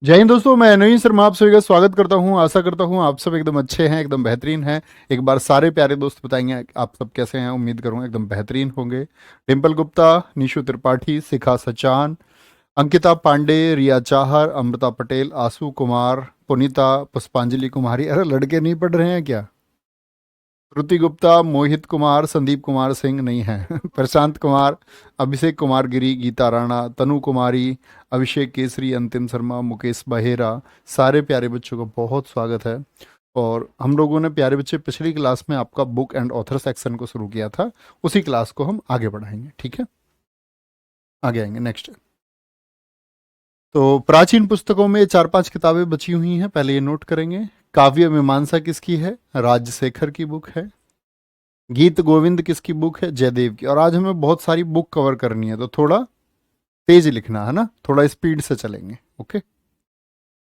जय हिंद दोस्तों, मैं नवीन शर्मा आप सभी का स्वागत करता हूं। आशा करता हूं आप सब एकदम अच्छे हैं, एकदम बेहतरीन हैं। एक बार सारे प्यारे दोस्त बताएंगे आप सब कैसे हैं। उम्मीद करूंगा एकदम बेहतरीन होंगे। डिम्पल गुप्ता, निशु त्रिपाठी, शिखा सचान, अंकिता पांडे, रिया चाहर, अमृता पटेल, आशु कुमार, पुनीता, पुष्पांजलि कुमारी। अरे लड़के नहीं पढ़ रहे हैं क्या? श्रुति गुप्ता, मोहित कुमार, संदीप कुमार सिंह नहीं है प्रशांत कुमार, अभिषेक कुमार गिरी, गीता राणा, तनु कुमारी, अभिषेक केसरी, अंतिम शर्मा, मुकेश बहेरा। सारे प्यारे बच्चों का बहुत स्वागत है। और हम लोगों ने प्यारे बच्चे पिछली क्लास में आपका बुक एंड ऑथर सेक्शन को शुरू किया था। उसी क्लास को हम आगे बढ़ाएंगे, ठीक है? आगे आएंगे नेक्स्ट। तो प्राचीन पुस्तकों में चार पांच किताबें बची हुई हैं, पहले ये नोट करेंगे। काव्य मीमांसा किसकी है? राजशेखर की बुक है। गीत गोविंद किसकी बुक है? जयदेव की। और आज हमें बहुत सारी बुक कवर करनी है, तो थोड़ा तेज लिखना है ना, थोड़ा स्पीड से चलेंगे। ओके।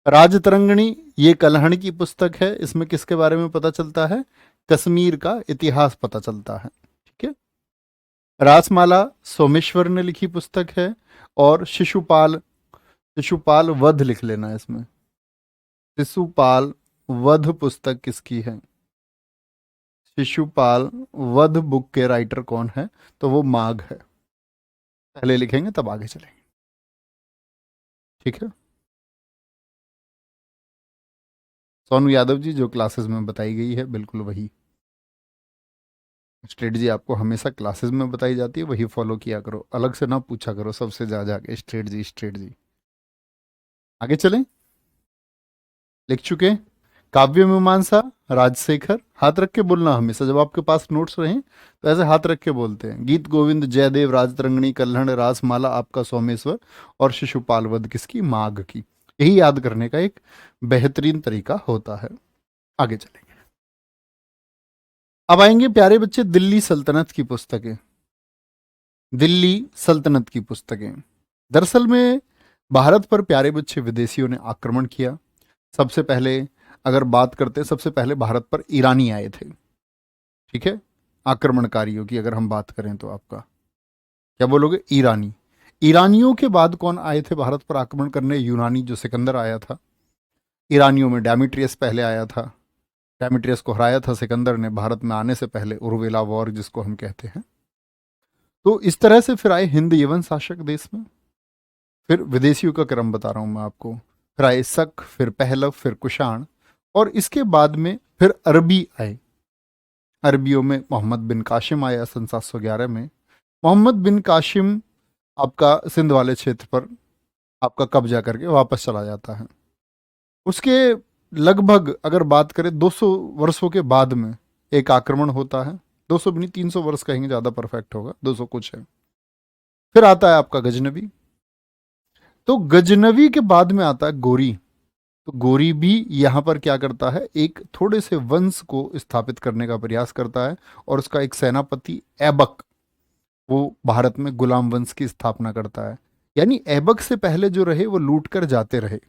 राजतरंगिणी ये कल्हण की पुस्तक है। इसमें किसके बारे में पता चलता है? कश्मीर का इतिहास पता चलता है, ठीक है। रासमाला सोमेश्वर ने लिखी पुस्तक है। और शिशुपाल, शिशुपाल वध लिख लेना है इसमें। शिशुपाल वध पुस्तक किसकी है? शिशुपाल वध बुक के राइटर कौन है? तो वो माघ है। पहले लिखेंगे तब आगे चलेंगे, ठीक है। सोनू यादव जी, जो क्लासेस में बताई गई है बिल्कुल वही स्ट्रेटजी आपको हमेशा क्लासेस में बताई जाती है, वही फॉलो किया करो। अलग से ना पूछा करो सबसे जा जाके स्ट्रेटजी स्ट्रेटजी। आगे चलें। लिख चुके। काव्य मीमांसा राजशेखर। हाथ रख के बोलना हमेशा, जब आपके पास नोट्स रहें तो ऐसे हाथ रख के बोलते हैं। गीत गोविंद जयदेव, राजतरंगिणी, कल्हण, रासमाला आपका सोमेश्वर, और शिशुपाल वध किसकी? माघ की। यही याद करने का एक बेहतरीन तरीका होता है। आगे चलेंगे। अब आएंगे प्यारे बच्चे दिल्ली सल्तनत की पुस्तकें। दिल्ली सल्तनत की पुस्तकें दरअसल में भारत पर प्यारे बच्चे विदेशियों ने आक्रमण किया। सबसे पहले अगर बात करते हैं, सबसे पहले भारत पर ईरानी आए थे, ठीक है। आक्रमणकारियों की अगर हम बात करें तो आपका क्या बोलोगे? ईरानी। ईरानियों के बाद कौन आए थे भारत पर आक्रमण करने? यूनानी, जो सिकंदर आया था। ईरानियों में डेमेट्रियस पहले आया था। डेमेट्रियस को हराया था सिकंदर ने भारत में आने से पहले, उर्वेला वॉर जिसको हम कहते हैं। तो इस तरह से फिर आए हिंद यवन शासक देश में। फिर विदेशियों का क्रम बता रहा हूं मैं आपको। फिर आए शक, फिर पहलव, फिर कुषाण, और इसके बाद में फिर अरबी आए। अरबियों में मोहम्मद बिन काशिम आया सन 711 में। मोहम्मद बिन काशिम आपका सिंध वाले क्षेत्र पर आपका कब्जा करके वापस चला जाता है। उसके लगभग अगर बात करें 200 वर्षों के बाद में एक आक्रमण होता है। 200 भी नहीं, 300 वर्ष कहेंगे ज़्यादा परफेक्ट होगा, 200 कुछ है। फिर आता है आपका गजनबी। तो गजनवी के बाद में आता है गोरी। तो गोरी भी यहाँ पर क्या करता है? एक थोड़े से वंश को स्थापित करने का प्रयास करता है, और उसका एक सेनापति ऐबक, वो भारत में गुलाम वंश की स्थापना करता है। यानी ऐबक से पहले जो रहे वो लूट कर जाते रहे,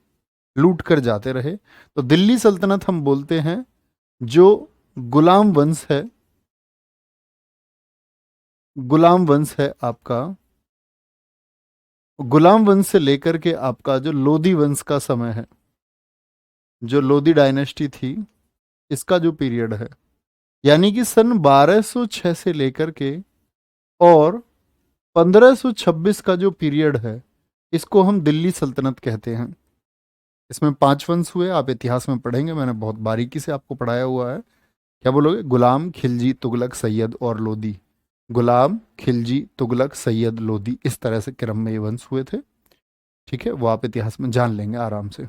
लूट कर जाते रहे। तो दिल्ली सल्तनत हम बोलते हैं जो गुलाम वंश है, गुलाम वंश है आपका। गुलाम वंश से लेकर के आपका जो लोधी वंश का समय है, जो लोधी डायनेस्टी थी, इसका जो पीरियड है, यानी कि सन 1206 से लेकर के और 1526 का जो पीरियड है, इसको हम दिल्ली सल्तनत कहते हैं। इसमें 5 वंश हुए, आप इतिहास में पढ़ेंगे, मैंने बहुत बारीकी से आपको पढ़ाया हुआ है। क्या बोलोगे? गुलाम, खिलजी, तुगलक, सैयद और लोधी। गुलाम, खिलजी, तुगलक, सैयद, लोधी, इस तरह से क्रम में ये वंश हुए थे, ठीक है। वो आप इतिहास में जान लेंगे आराम से।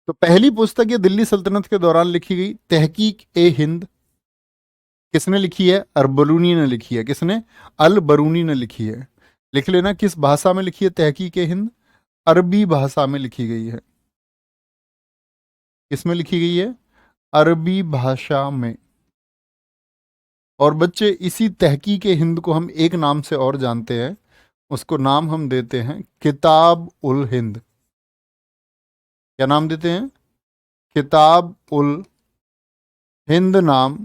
तो पहली पुस्तक ये दिल्ली सल्तनत के दौरान लिखी गई, तहकीक ए हिंद। किसने लिखी है? अरबरूनी ने लिखी है। किसने? अल बरूनी ने लिखी है। लिख लेना किस भाषा में लिखी है तहकीक ए हिंद? अरबी भाषा में लिखी गई है। किसमें लिखी गई है? अरबी भाषा में। और बच्चे इसी तहकीक ए हिंद को हम एक नाम से और जानते हैं, उसको नाम हम देते हैं किताब उल हिंद। क्या नाम देते हैं? किताब उल हिंद नाम,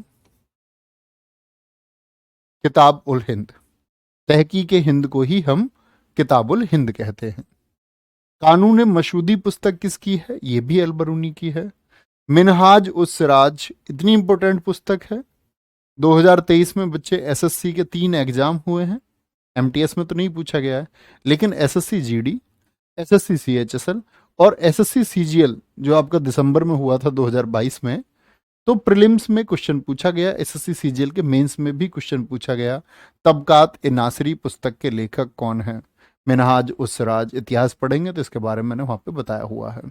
किताब उल हिंद। तहकीक ए हिंद को ही हम किताब उल हिंद कहते हैं। कानून मशहूदी पुस्तक किसकी है? ये भी अलबरूनी की है। मिनहाज उस सिराज इतनी इंपॉर्टेंट पुस्तक है। 2023 में बच्चे एसएससी के 3 एग्जाम हुए हैं। एमटीएस में तो नहीं पूछा गया है, लेकिन एसएससी जीडी, एसएससी सीएचएसएल और एसएससी सीजीएल जो आपका दिसंबर में हुआ था 2022 में, तो प्रीलिम्स में क्वेश्चन पूछा गया। एसएससी सीजीएल के मेंस में भी क्वेश्चन पूछा गया। तबकात ए नासरी पुस्तक के लेखक कौन है? मिनहाज उस सिराज। इतिहास पढ़ेंगे तो इसके बारे में मैंने वहां पे बताया हुआ है।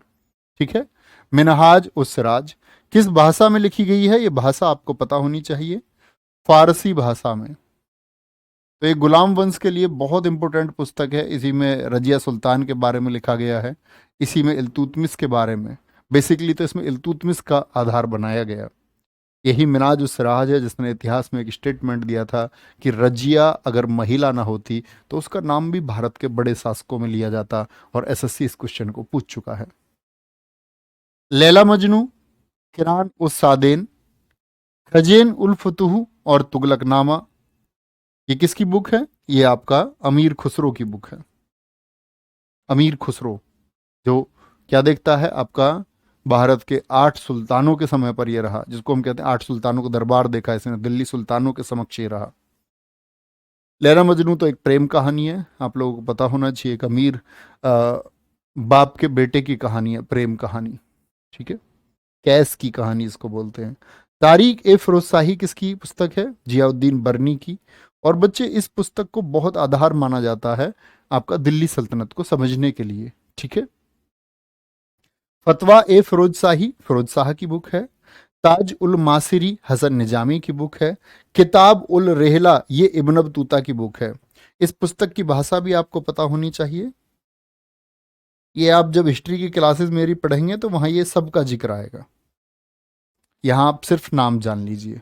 ठीक है। मिनहाज उस सिराज किस भाषा में लिखी गई है? ये भाषा आपको पता होनी चाहिए, फारसी भाषा में। तो ये गुलाम वंश के लिए बहुत इंपॉर्टेंट पुस्तक है। इसी में रजिया सुल्तान के बारे में लिखा गया है, इसी में इल्तुतमिश के बारे में। बेसिकली तो इसमें इल्तुतमिश का आधार बनाया गया। यही मिनाज उस सिराज है जिसने इतिहास में एक स्टेटमेंट दिया था कि रजिया अगर महिला ना होती तो उसका नाम भी भारत के बड़े शासकों में लिया जाता। और एसएससी इस क्वेश्चन को पूछ चुका है। लैला मजनू, किरान उस सादेन, खजेन उल फुतुह और तुगलकनामा, ये किसकी बुक है? ये आपका अमीर खुसरो की बुक है। अमीर खुसरो जो क्या देखता है, आपका भारत के 8 सुल्तानों के समय पर यह रहा, जिसको हम कहते हैं 8 सुल्तानों को दरबार देखा इसने, दिल्ली सुल्तानों के समक्ष ये रहा। लैला मजनू तो एक प्रेम कहानी है, आप लोगों को पता होना चाहिए। एक अमीर बाप के बेटे की कहानी है, प्रेम कहानी। ठीक है, कैस की कहानी इसको बोलते हैं। तारीख ए फिरोजशाही किसकी पुस्तक है? जियाउद्दीन बर्नी की। और बच्चे इस पुस्तक को बहुत आधार माना जाता है आपका दिल्ली सल्तनत को समझने के लिए। ठीक है। फतवा ए फिरोजशाही फिरोज शाह की बुक है। ताज उल मासिरी हसन निजामी की बुक है। किताब उल रेहला ये इब्न बतूता की बुक है। इस पुस्तक की भाषा भी आपको पता होनी चाहिए। ये आप जब हिस्ट्री की क्लासेस मेरी पढ़ेंगे तो वहां ये सब का जिक्र आएगा। यहाँ आप सिर्फ नाम जान लीजिए,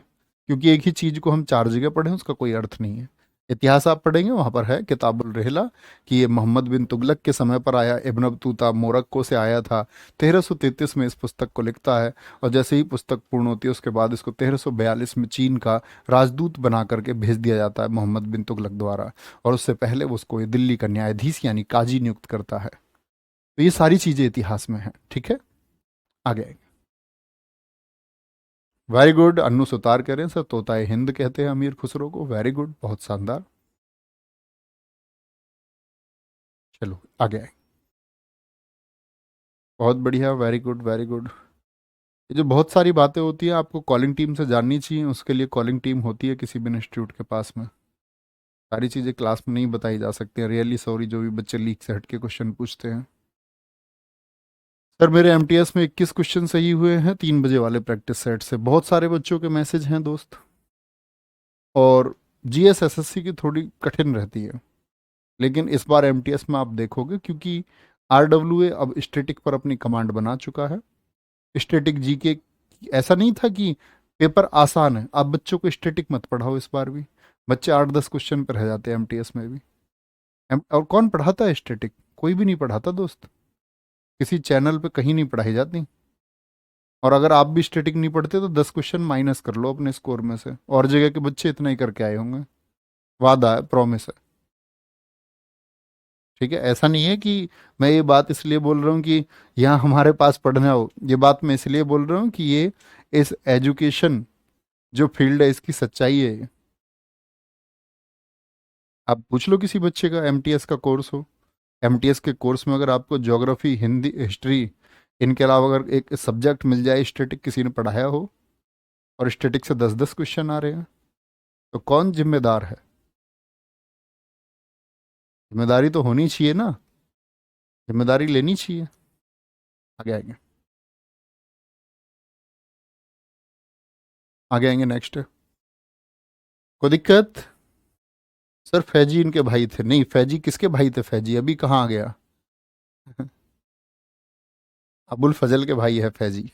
क्योंकि एक ही चीज को हम 4 जगह पढ़ें उसका कोई अर्थ नहीं है। इतिहास आप पढ़ेंगे वहां पर है किताबुल रेहला कि ये मोहम्मद बिन तुगलक के समय पर आया, इब्न बतूता मोरक्को से आया था। 1333 में इस पुस्तक को लिखता है, और जैसे ही पुस्तक पूर्ण होती है उसके बाद इसको 1342 में चीन का राजदूत बना करके भेज दिया जाता है मोहम्मद बिन तुगलक द्वारा। और उससे पहले वो उसको ये दिल्ली का न्यायाधीश यानी काजी नियुक्त करता है। तो ये सारी चीजें इतिहास में है। ठीक है, आगे। वेरी गुड, अन्नू सुतार कह रहे हैं सर, तोताए हिंद कहते हैं अमीर खुसरो को। वेरी गुड, बहुत शानदार। चलो आगे आए। बहुत बढ़िया, वेरी गुड वेरी गुड। ये जो बहुत सारी बातें होती है आपको कॉलिंग टीम से जाननी चाहिए, उसके लिए कॉलिंग टीम होती है किसी भी इंस्टीट्यूट के पास में। सारी चीज़ें क्लास में नहीं बताई जा सकती हैं। रियली सॉरी जो भी बच्चे लीक से हट के क्वेश्चन पूछते हैं। सर मेरे एमटीएस में 21 क्वेश्चन सही हुए हैं 3 बजे वाले प्रैक्टिस सेट से। बहुत सारे बच्चों के मैसेज हैं दोस्त। और जीएस एसएससी की थोड़ी कठिन रहती है, लेकिन इस बार एमटीएस में आप देखोगे क्योंकि आरडब्ल्यूए अब स्टैटिक पर अपनी कमांड बना चुका है। स्टैटिक जीके ऐसा नहीं था कि पेपर आसान है, आप बच्चों को स्टैटिक मत पढ़ाओ इस बार भी। बच्चे 8-10 क्वेश्चन पर रह जाते हैं एमटीएस में भी। और कौन पढ़ाता है स्टैटिक? कोई भी नहीं पढ़ाता दोस्त, किसी चैनल पे कहीं नहीं पढ़ाई जाती। और अगर आप भी स्टैटिक नहीं पढ़ते तो 10 क्वेश्चन माइनस कर लो अपने स्कोर में से। और जगह के बच्चे इतना ही करके आए होंगे, वादा है, प्रॉमिस है। ठीक है, ऐसा नहीं है कि मैं ये बात इसलिए बोल रहा हूँ कि यहाँ हमारे पास पढ़ना हो। ये बात मैं इसलिए बोल रहा हूँ कि ये इस एजुकेशन जो फील्ड है इसकी सच्चाई है ये। आप पूछ लो किसी बच्चे का एमटीएस का कोर्स हो, एमटीएस के कोर्स में अगर आपको ज्योग्राफी, हिंदी, हिस्ट्री, इनके अलावा अगर एक सब्जेक्ट मिल जाए स्टैटिक किसी ने पढ़ाया हो, और स्टैटिक से 10-10 क्वेश्चन आ रहे हैं, तो कौन जिम्मेदार है? जिम्मेदारी तो होनी चाहिए ना, जिम्मेदारी लेनी चाहिए। आगे आएंगे, आगे आएंगे नेक्स्ट। कोई दिक्कत? सर फैजी इनके भाई थे। नहीं, फैजी किसके भाई थे? फैजी अभी कहाँ आ गया? अबुल फजल के भाई है फैजी।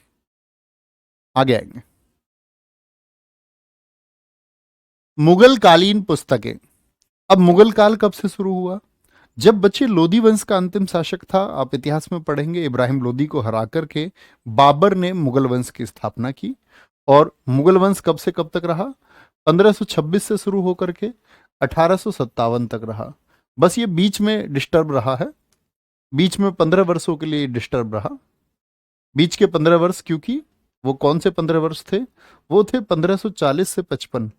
आगे आएंगे। मुगल कालीन पुस्तकें। अब मुगल काल कब से शुरू हुआ? जब बच्चे लोधी वंश का अंतिम शासक था, आप इतिहास में पढ़ेंगे, इब्राहिम लोधी को हरा करके बाबर ने मुगल वंश की स्थापना की। और मुगल वंश कब से कब तक रहा? 1526 से शुरू होकर के 1857 तक रहा। बस ये बीच में डिस्टर्ब रहा है। बीच में 15 वर्षों के लिए डिस्टर्ब रहा। बीच के 15 वर्ष, क्योंकि वो कौन से 15 वर्ष थे? वो थे 1540 से 55।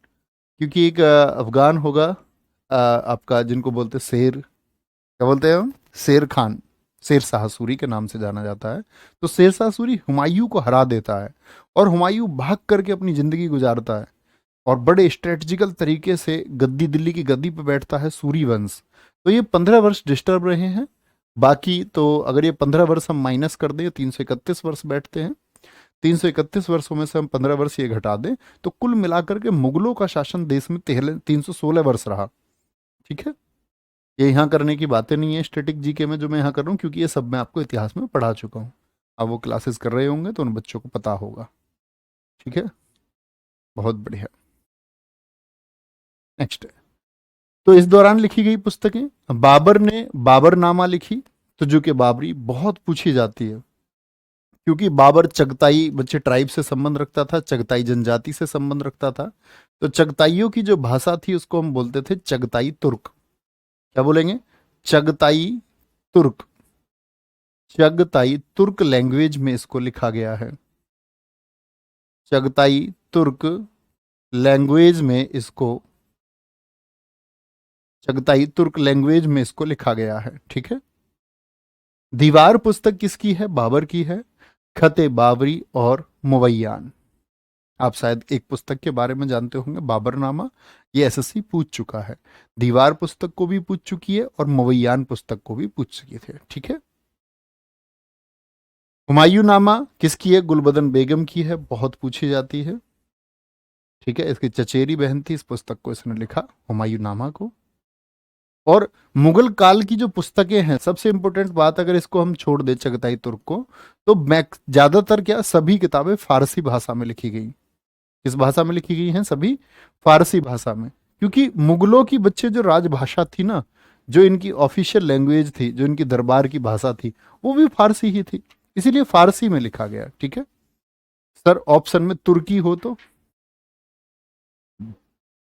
क्योंकि एक अफगान होगा, आपका, जिनको बोलते शेर, क्या बोलते हैं हम, शेर खान, शेर शाह सूरी के नाम से जाना जाता है। तो शेर शाह सूरी हुमायूं को हरा देता है, और हुमायूं भाग करके अपनी जिंदगी गुजारता है, और बड़े स्ट्रेटजिकल तरीके से गद्दी, दिल्ली की गद्दी पर बैठता है सूरी वंश। तो ये 15 वर्ष डिस्टर्ब रहे हैं। बाकी तो अगर ये 15 वर्ष हम माइनस कर दें, 331 वर्ष बैठते हैं, 331 वर्षों में से हम 15 वर्ष ये घटा दें, तो कुल मिलाकर के मुगलों का शासन देश में 316 वर्ष रहा। ठीक है, ये यहाँ करने की बातें नहीं है स्टैटिक जीके में जो मैं यहाँ कर रहा हूँ, क्योंकि ये सब मैं आपको इतिहास में पढ़ा चुका हूँ। अब वो क्लासेस कर रहे होंगे तो उन बच्चों को पता होगा। ठीक है, बहुत बढ़िया। नेक्स्ट, तो इस दौरान लिखी गई पुस्तकें, बाबर ने बाबरनामा लिखी, तो जो कि बाबरी बहुत पूछी जाती है, क्योंकि बाबर चगताई बच्चे ट्राइब से संबंध रखता था, चगताई जनजाति से संबंध रखता था। तो चगताइयों की जो भाषा थी उसको हम बोलते थे चगताई तुर्क। क्या बोलेंगे? चगताई तुर्क। चगताई तुर्क लैंग्वेज में इसको लिखा गया है। चगताई तुर्क लैंग्वेज में इसको, चगताई तुर्क लैंग्वेज में इसको लिखा गया है। ठीक है, दीवार पुस्तक किसकी है? बाबर की है। खते बाबरी और मुवैयान, आप शायद एक पुस्तक के बारे में जानते होंगे, बाबरनामा। ये एसएससी पूछ चुका है, दीवार पुस्तक को भी पूछ चुकी है और मुवैयान पुस्तक को भी पूछ चुकी थे। ठीक है, हुमायूं नामा किसकी है? गुलबदन बेगम की है, बहुत पूछी जाती है। ठीक है, इसकी चचेरी बहन थी, इस पुस्तक को इसने लिखा, हुमायूं नामा को। और मुगल काल की जो पुस्तकें हैं, सबसे इंपॉर्टेंट बात, अगर इसको हम छोड़ दे चगताई तुर्क को, तो मैक्स ज्यादातर क्या, सभी किताबें फारसी भाषा में लिखी गई। किस भाषा में लिखी गई हैं? सभी फारसी भाषा में। क्योंकि मुगलों की बच्चे जो राजभाषा थी ना, जो इनकी ऑफिशियल लैंग्वेज थी, जो इनकी दरबार की भाषा थी, वो भी फारसी ही थी, इसीलिए फारसी में लिखा गया। ठीक है सर, ऑप्शन में तुर्की हो तो?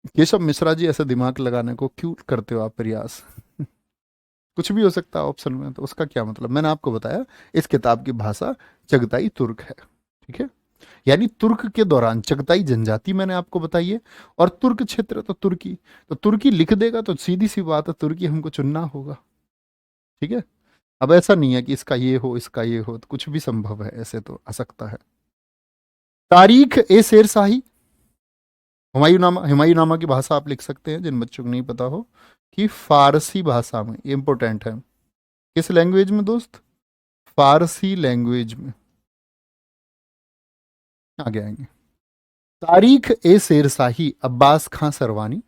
केशव मिश्रा जी, ऐसे दिमाग लगाने को क्यों करते हो आप प्रयास? कुछ भी हो सकता है ऑप्शन में, तो उसका क्या मतलब? मैंने आपको बताया इस किताब की भाषा चगताई तुर्क है। ठीक है, यानी तुर्क के दौरान चगताई जनजाति मैंने आपको बताई है, और तुर्क क्षेत्र तो तुर्की। तो तुर्की लिख देगा तो सीधी सी बात है, तुर्की हमको चुनना होगा। ठीक है, अब ऐसा नहीं है कि इसका ये हो इसका ये हो, तो कुछ भी संभव है, ऐसे तो आ सकता है। तारीख ए शेर शाही, हुमायूं नामा की भाषा आप लिख सकते हैं, जिन बच्चों को नहीं पता हो, कि फारसी भाषा में, ये इंपॉर्टेंट है। किस लैंग्वेज में दोस्त? फारसी लैंग्वेज में। आगे आएंगे। तारीख ए शेर शाही, अब्बास खां सरवानी।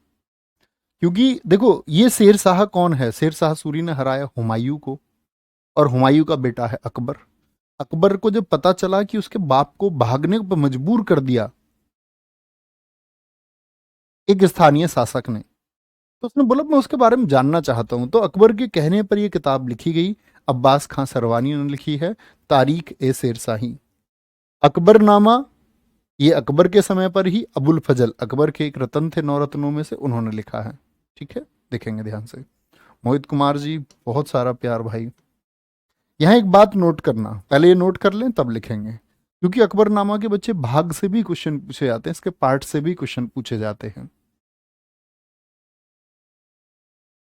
क्योंकि देखो, ये शेर शाह कौन है? शेर शाह सूरी ने हराया हुमायूं को, और हुमायूं का बेटा है अकबर। अकबर को जब पता चला कि उसके बाप को भागने पर मजबूर कर दिया एक स्थानीय शासक ने, तो उसने बोला मैं उसके बारे में जानना चाहता हूं। तो अकबर के कहने पर यह किताब लिखी गई, अब्बास खां सरवानी ने लिखी है, तारीख ए शेर शाही। अकबरनामा, ये अकबर के समय पर ही अबुल फजल, अकबर के एक रतन थे 9 रत्नों में से, उन्होंने लिखा है। ठीक है, देखेंगे ध्यान से। मोहित कुमार जी, बहुत सारा प्यार भाई। यहाँ एक बात नोट करना, पहले ये नोट कर लें तब लिखेंगे, क्योंकि अकबरनामा के बच्चे भाग से भी क्वेश्चन पूछे जाते हैं, इसके पार्ट से भी क्वेश्चन पूछे जाते हैं।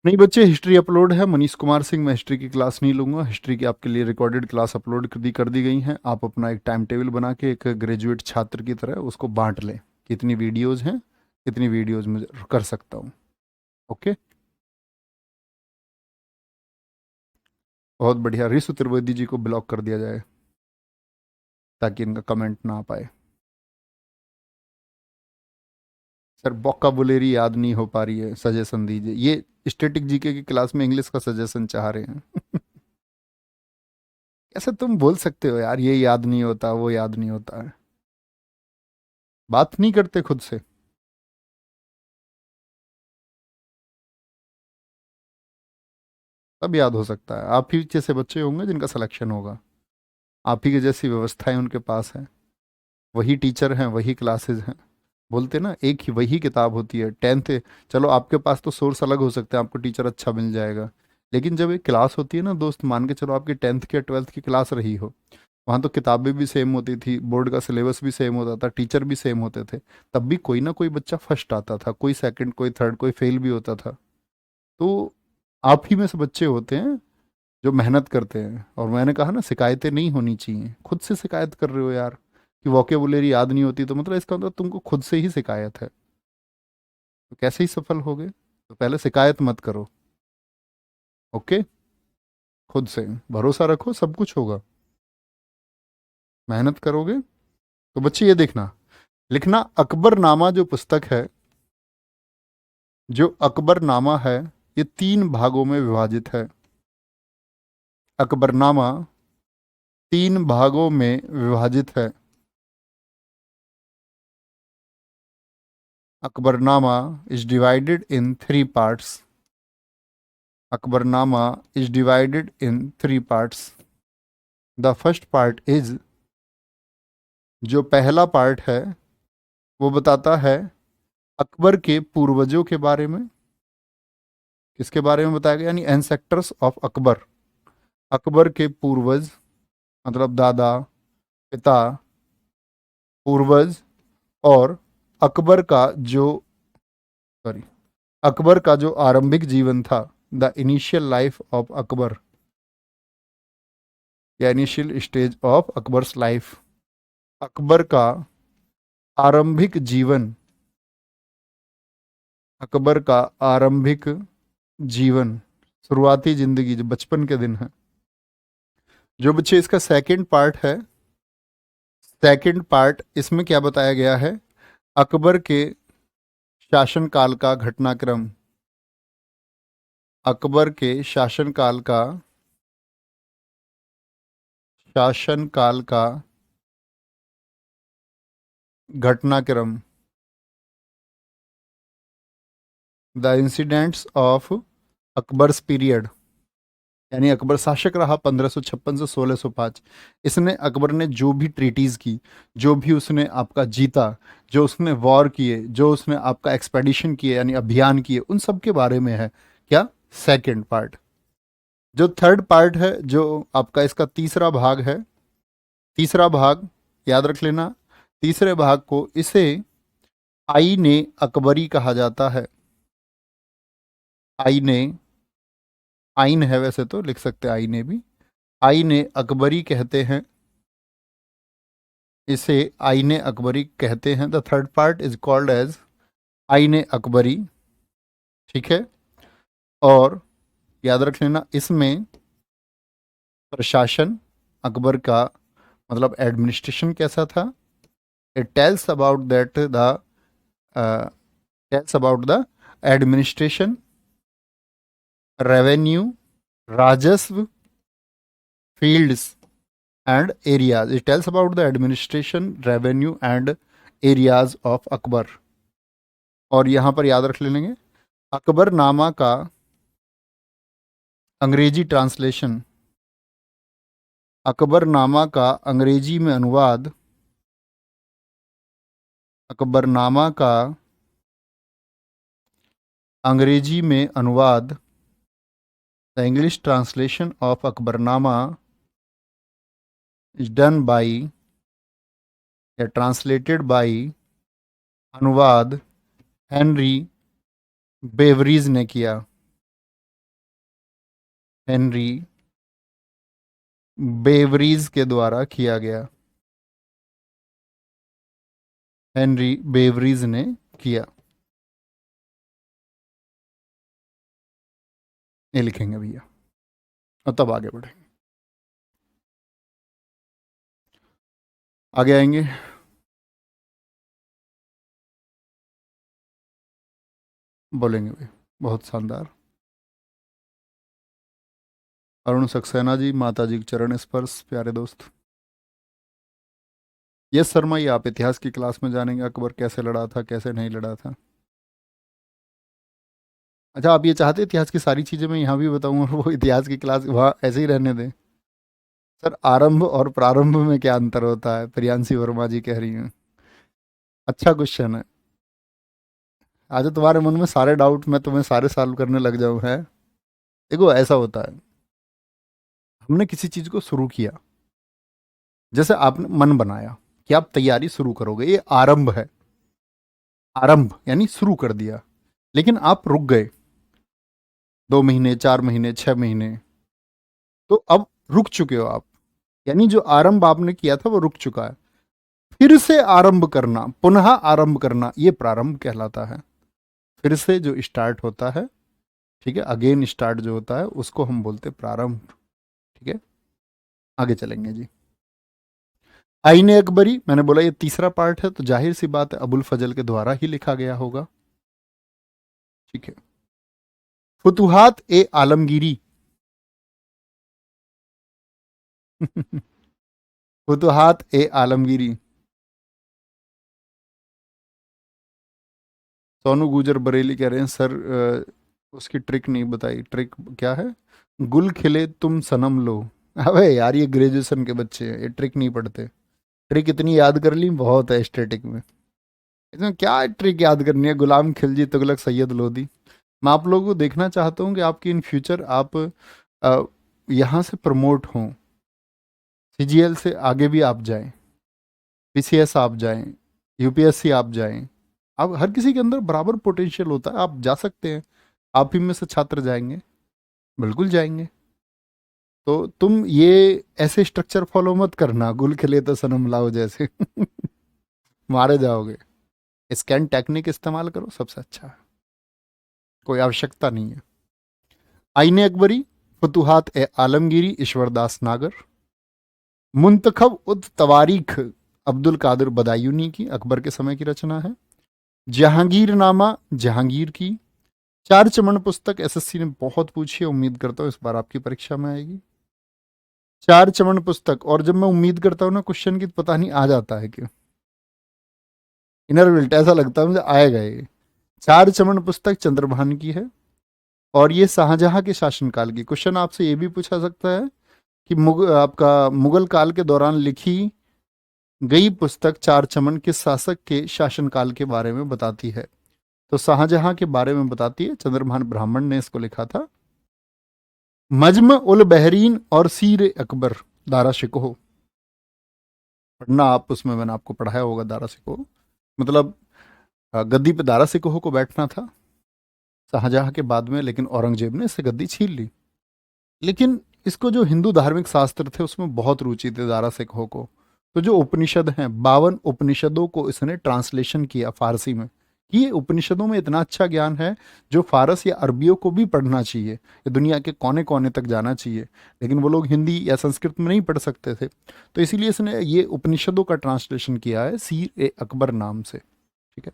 नहीं बच्चे, हिस्ट्री अपलोड है, मनीष कुमार सिंह, मैं हिस्ट्री की क्लास नहीं लूंगा। हिस्ट्री की आपके लिए रिकॉर्डेड क्लास अपलोड कर दी गई हैं। आप अपना एक टाइम टेबल बना के एक ग्रेजुएट छात्र की तरह उसको बांट लें, कितनी वीडियोज हैं, कितनी वीडियोज में कर सकता हूँ। ओके, बहुत बढ़िया। रिशु त्रिवेदी जी को ब्लॉक कर दिया जाए ताकि इनका कमेंट ना आ पाए। सर वोकाबुलरी याद नहीं हो पा रही है, सजेशन दीजिए। ये स्टैटिक जीके की क्लास में इंग्लिश का सजेशन चाह रहे हैं। कैसे तुम बोल सकते हो यार, ये याद नहीं होता वो याद नहीं होता है? बात नहीं करते खुद से? तब याद हो सकता है। आप ही जैसे बच्चे होंगे जिनका सिलेक्शन होगा, आप ही की जैसी व्यवस्थाएं उनके पास है, वही टीचर हैं, वही क्लासेस हैं। बोलते ना, एक ही वही किताब होती है 10th। चलो आपके पास तो सोर्स अलग हो सकते हैं, आपको टीचर अच्छा मिल जाएगा, लेकिन जब एक क्लास होती है ना दोस्त, मान के चलो आपकी 10th की 12th की क्लास रही हो, वहाँ तो किताबें भी सेम होती थी, बोर्ड का सिलेबस भी सेम होता था, टीचर भी सेम होते थे, तब भी कोई ना कोई बच्चा फर्स्ट आता था, कोई सेकंड, कोई थर्ड, कोई फेल भी होता था। तो आप ही में से बच्चे होते हैं जो मेहनत करते हैं। और मैंने कहा ना, शिकायतें नहीं होनी चाहिए। खुद से शिकायत कर रहे हो यार कि वोकेबुलरी याद नहीं होती, तो मतलब इसका मतलब तुमको खुद से ही शिकायत है, तो कैसे ही सफल होगे? तो पहले शिकायत मत करो। ओके, खुद से भरोसा रखो, सब कुछ होगा, मेहनत करोगे। तो बच्चे ये देखना, लिखना अकबरनामा जो पुस्तक है, जो अकबरनामा है, ये 3 भागों में विभाजित है। अकबरनामा 3 भागों में विभाजित है। Akbarnama is divided in 3 parts. Akbarnama is divided in 3 parts. The first part is, जो पहला पार्ट है वो बताता है अकबर के पूर्वजों के बारे में। किसके बारे में बताया गया? यानी एंसेक्टर्स ऑफ अकबर, अकबर के पूर्वज, मतलब दादा, पिता, पूर्वज। और अकबर का जो, सॉरी, अकबर का जो आरंभिक जीवन था, the initial life of Akbar, या initial stage of Akbar's life. Akbar का आरंभिक जीवन, अकबर का आरंभिक जीवन, शुरुआती जिंदगी, जो बचपन के दिन है। जो बच्चे इसका सेकंड पार्ट है, सेकंड पार्ट इसमें क्या बताया गया है? अकबर के शासनकाल का घटनाक्रम, अकबर के शासनकाल का घटनाक्रम, the incidents of Akbar's period. यानी अकबर शासक रहा 1556 से 1605। इसने, अकबर ने जो भी ट्रीटीज की, जो भी उसने आपका जीता, जो उसने वॉर किए, जो उसने आपका एक्सपेडिशन किए यानी अभियान किए, उन सब के बारे में है क्या? Second part. जो थर्ड पार्ट है, जो आपका इसका तीसरा भाग है, तीसरा भाग याद रख लेना, तीसरे भाग को इसे आईने अकबरी कहा जाता है। आईने, आइन है वैसे तो, लिख सकते हैं आईने भी, आईने अकबरी कहते हैं इसे, आईने अकबरी कहते हैं। The third part is called as Ain-e Akbari. ठीक है, और याद रख लेना, इसमें प्रशासन अकबर का, मतलब एडमिनिस्ट्रेशन कैसा था, it tells about that the, tells about the administration, revenue, राजस्व, fields and areas. It tells about the administration, revenue and areas of Akbar. और यहाँ पर याद रख लेंगे, अकबरनामा का अंग्रेजी ट्रांसलेशन, अकबरनामा का अंग्रेजी में अनुवाद, अकबरनामा का अंग्रेजी में अनुवाद, the English translation of Akbarnama is done by, या ट्रांसलेटेड बाई, अनुवाद हेनरी बेवरीज ने किया। हेनरी बेवरीज के द्वारा किया गया, हेनरी बेवरीज ने किया। ये लिखेंगे भैया, और तब आगे बढ़ेंगे। आगे आएंगे, बोलेंगे भाई, बहुत शानदार। अरुण सक्सेना जी, माता जी के चरण स्पर्श, प्यारे दोस्त। यस शर्मा, ये आप इतिहास की क्लास में जानेंगे अकबर कैसे लड़ा था, कैसे नहीं लड़ा था। अच्छा, आप ये चाहते इतिहास की सारी चीज़ें मैं यहाँ भी बताऊँ और वो इतिहास की क्लास वहाँ ऐसे ही रहने दें? सर, आरंभ और प्रारंभ में क्या अंतर होता है? प्रियांशी वर्मा जी कह रही हैं। अच्छा क्वेश्चन है। आज तुम्हारे मन में सारे डाउट मैं तुम्हें सारे सॉल्व करने लग जाऊँ है। देखो ऐसा होता है, हमने किसी चीज को शुरू किया, जैसे आपने मन बनाया कि आप तैयारी शुरू करोगे, ये आरंभ है। आरंभ यानी शुरू कर दिया, लेकिन आप रुक गए 2 महीने, 4 महीने, 6 महीने, तो अब रुक चुके हो आप, यानी जो आरंभ आपने किया था वो रुक चुका है। फिर से आरंभ करना, पुनः आरंभ करना, ये प्रारंभ कहलाता है। फिर से जो स्टार्ट होता है, ठीक है, अगेन स्टार्ट जो होता है उसको हम बोलते हैं प्रारंभ। ठीक है, आगे चलेंगे जी। आईने अकबरी, मैंने बोला ये तीसरा पार्ट है, तो जाहिर सी बात है अबुल फजल के द्वारा ही लिखा गया होगा। ठीक है। फुतुहात ए आलमगीरी फुतुहात ए आलमगीरी, सोनू गुजर बरेली कह रहे हैं सर, उसकी ट्रिक नहीं बताई। ट्रिक क्या है? गुल खिले तुम सनम लो। अबे यार, ये ग्रेजुएशन के बच्चे हैं, ये ट्रिक नहीं पढ़ते। ट्रिक इतनी याद कर ली बहुत है स्टैटिक में, इसमें क्या ट्रिक याद करनी है? गुलाम खिलजी, तुगलक, सैयद लोधी। मैं आप लोगों को देखना चाहता हूँ कि आपकी इन फ्यूचर आप यहाँ से प्रमोट हों, सीजीएल से आगे भी आप जाएं, पीसीएस आप जाएं, यूपीएससी आप जाएं। आप, हर किसी के अंदर बराबर पोटेंशियल होता है, आप जा सकते हैं। आप ही में से छात्र जाएंगे, बिल्कुल जाएंगे। तो तुम ये ऐसे स्ट्रक्चर फॉलो मत करना, गुल खिले तो सनम लाओ जैसे मारे जाओगे। स्कैन टेक्निक इस्तेमाल करो, सबसे अच्छा है, कोई आवश्यकता नहीं है। आईने अकबरी, फतुहात ए आलमगीरी, ईश्वरदास नागर। मुंतखब उद तवारीख, अब्दुल कादिर बदायूनी की, अकबर के समय की रचना है। जहांगीरनामा, जहांगीर की। चार चमन पुस्तक एसएससी ने बहुत पूछी है, उम्मीद करता हूँ इस बार आपकी परीक्षा में आएगी। चार चमन पुस्तक, और जब मैं उम्मीद करता हूँ ना क्वेश्चन की, तो पता नहीं आ जाता है क्यों, इनर विल्ट ऐसा लगता है मुझे आएगा ये। चार चमन पुस्तक चंद्रभान की है, और ये शाहजहां के शासनकाल की। क्वेश्चन आपसे ये भी पूछा सकता है कि आपका मुगल काल के दौरान लिखी गई पुस्तक चार चमन किस शासक के शासनकाल के बारे में बताती है? तो शाहजहां के बारे में बताती है, चंद्रभान ब्राह्मण ने इसको लिखा था। मजम उल बहरीन और सीर अकबर, दारा शिकोह। पढ़ना आप, उसमें मैंने आपको पढ़ाया होगा दारा शिकोह, मतलब गद्दी पे दारा सिकोह को बैठना था शाहजहां के बाद में, लेकिन औरंगजेब ने इससे गद्दी छीन ली। लेकिन इसको जो हिंदू धार्मिक शास्त्र थे उसमें बहुत रुचि थी दारा सिकोह को। तो जो उपनिषद हैं, 52 उपनिषदों को इसने ट्रांसलेशन किया फारसी में, कि ये उपनिषदों में इतना अच्छा ज्ञान है जो फारस या अरबियों को भी पढ़ना चाहिए, ये दुनिया के कोने कोने तक जाना चाहिए, लेकिन वो लोग हिंदी या संस्कृत में नहीं पढ़ सकते थे। तो इसीलिए इसने ये उपनिषदों का ट्रांसलेशन किया है सीर ए अकबर नाम से। ठीक है,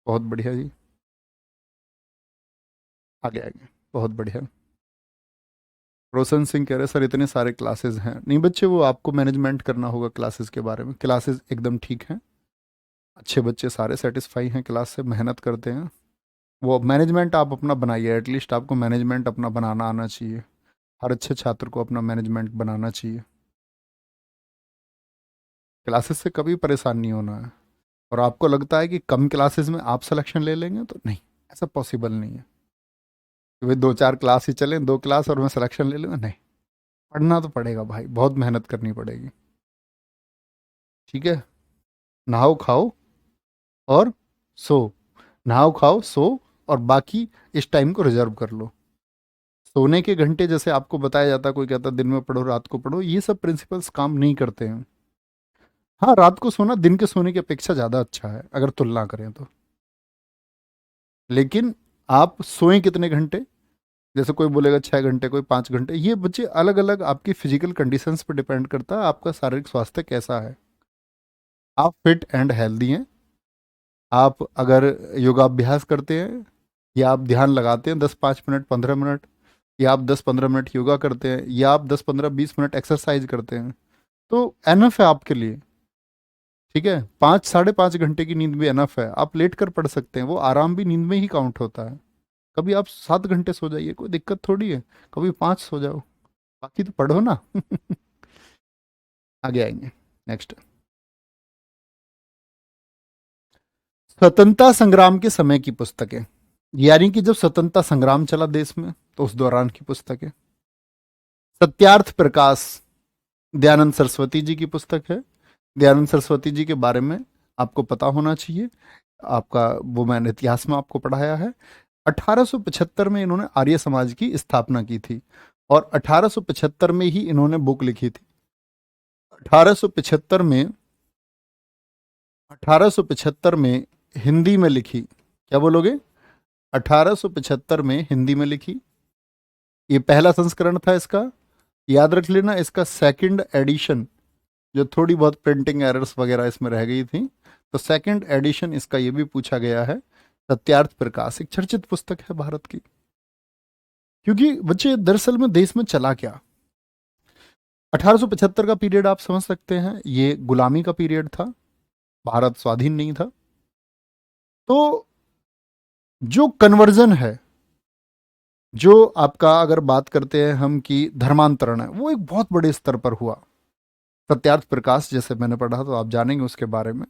बहुत बढ़िया जी, आगे आगे, बहुत बढ़िया। रोशन सिंह कह रहे सर इतने सारे क्लासेस हैं। नहीं बच्चे, वो आपको मैनेजमेंट करना होगा क्लासेस के बारे में। क्लासेस एकदम ठीक हैं, अच्छे बच्चे सारे सेटिस्फाई हैं क्लास से, मेहनत करते हैं। वो मैनेजमेंट आप अपना बनाइए, एटलीस्ट आपको मैनेजमेंट अपना बनाना आना चाहिए। हर अच्छे छात्र को अपना मैनेजमेंट बनाना चाहिए। क्लासेस से कभी परेशान नहीं होना है। और आपको लगता है कि कम क्लासेस में आप सिलेक्शन ले लेंगे, तो नहीं, ऐसा पॉसिबल नहीं है कि भाई 2 4 क्लास ही चलें, 2 क्लास और मैं सिलेक्शन ले लूँगा, नहीं। पढ़ना तो पड़ेगा भाई, बहुत मेहनत करनी पड़ेगी। ठीक है, नहाओ खाओ और सो, नहाओ खाओ सो, और बाकी इस टाइम को रिजर्व कर लो। सोने के घंटे जैसे आपको बताया जाता है, कोई कहता है दिन में पढ़ो रात को पढ़ो, ये सब प्रिंसिपल्स काम नहीं करते हैं। हाँ, रात को सोना दिन के सोने की अपेक्षा ज़्यादा अच्छा है अगर तुलना करें तो। लेकिन आप सोएं कितने घंटे, जैसे कोई बोलेगा 6 घंटे, कोई 5 घंटे, ये बच्चे अलग अलग आपकी फिजिकल कंडीशंस पर डिपेंड करता है, आपका शारीरिक स्वास्थ्य कैसा है। आप फिट एंड हेल्दी हैं, आप अगर योगाभ्यास करते हैं, या आप ध्यान लगाते हैं 10 5 मिनट 15 मिनट, या आप 10 15 मिनट योगा करते हैं, या आप 10 15 20 मिनट एक्सरसाइज करते हैं, तो एनफ है आपके लिए। ठीक है, 5 साढ़े 5 घंटे की नींद भी एनफ है, आप लेट कर पढ़ सकते हैं, वो आराम भी नींद में ही काउंट होता है। कभी आप 7 घंटे सो जाइए, कोई दिक्कत थोड़ी है, कभी 5 सो जाओ, बाकी तो पढ़ो ना आगे आएंगे, नेक्स्ट। स्वतंत्रता संग्राम के समय की पुस्तकें। यानी कि जब स्वतंत्रता संग्राम चला देश में तो उस दौरान की पुस्तक है। सत्यार्थ प्रकाश दयानंद सरस्वती जी की पुस्तक है। दयानंद सरस्वती जी के बारे में आपको पता होना चाहिए, आपका वो मैंने इतिहास में आपको पढ़ाया है। 1875 में इन्होंने आर्य समाज की स्थापना की थी और 1875 में ही इन्होंने बुक लिखी थी। 1875 में 1875 में हिंदी में लिखी, क्या बोलोगे? 1875 में हिंदी में लिखी, ये पहला संस्करण था इसका। याद रख लेना, इसका सेकंड एडिशन, जो थोड़ी बहुत प्रिंटिंग एरर्स वगैरह इसमें रह गई थी, तो सेकंड एडिशन इसका ये भी पूछा गया है। सत्यार्थ प्रकाश एक चर्चित पुस्तक है भारत की, क्योंकि बच्चे दरअसल में देश में चला क्या। 1875 का पीरियड आप समझ सकते हैं, ये गुलामी का पीरियड था, भारत स्वाधीन नहीं था। तो जो कन्वर्जन है, जो आपका अगर बात करते हैं हम कि धर्मांतरण है, वो एक बहुत बड़े स्तर पर हुआ। सत्यार्थ प्रकाश जैसे मैंने पढ़ा तो आप जानेंगे उसके बारे में।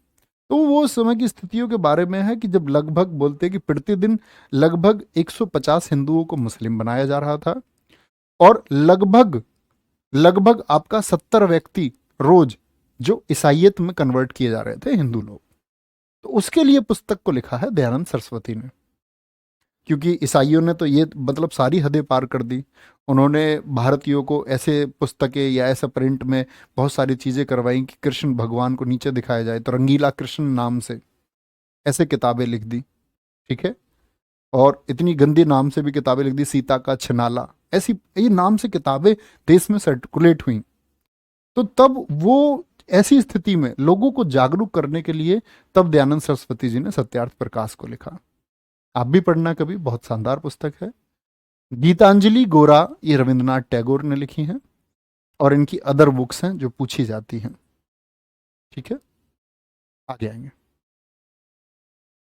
तो वो समय की स्थितियों के बारे में है कि जब लगभग बोलते हैं कि प्रतिदिन लगभग 150 हिंदुओं को मुस्लिम बनाया जा रहा था और लगभग लगभग आपका 70 व्यक्ति रोज जो ईसाइयत में कन्वर्ट किए जा रहे थे, हिंदू लोग। तो उसके लिए पुस्तक को लिखा है दयानंद सरस्वती ने, क्योंकि ईसाइयों ने तो ये मतलब सारी हदें पार कर दी। उन्होंने भारतीयों को ऐसे पुस्तकें या ऐसा प्रिंट में बहुत सारी चीज़ें करवाई कि कृष्ण भगवान को नीचे दिखाया जाए, तो रंगीला कृष्ण नाम से ऐसे किताबें लिख दी, ठीक है। और इतनी गंदी नाम से भी किताबें लिख दी, सीता का छिनाला, ऐसी ये नाम से किताबें देश में सर्कुलेट हुई। तो तब वो ऐसी स्थिति में लोगों को जागरूक करने के लिए तब दयानंद सरस्वती जी ने सत्यार्थ प्रकाश को लिखा। आप भी पढ़ना कभी, बहुत शानदार पुस्तक है। गीतांजलि गोरा ये रविंद्रनाथ टैगोर ने लिखी हैं और इनकी अदर बुक्स हैं जो पूछी जाती हैं, ठीक है। आगे आएंगे।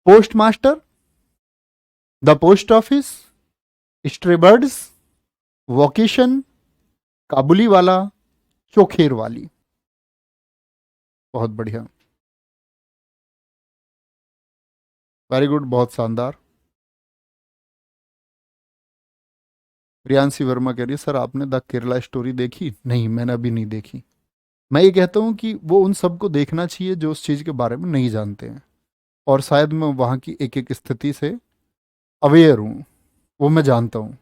Post master, the post office, stray birds, vocation, Kabuliwala, Chokher वाली। बहुत बढ़िया, वेरी गुड, बहुत शानदार। प्रियांशी वर्मा कह रही है सर आपने द केरला स्टोरी देखी? नहीं, मैंने अभी नहीं देखी। मैं ये कहता हूँ कि वो उन सबको देखना चाहिए जो उस चीज़ के बारे में नहीं जानते हैं, और शायद मैं वहाँ की एक एक स्थिति से अवेयर हूँ, वो मैं जानता हूँ।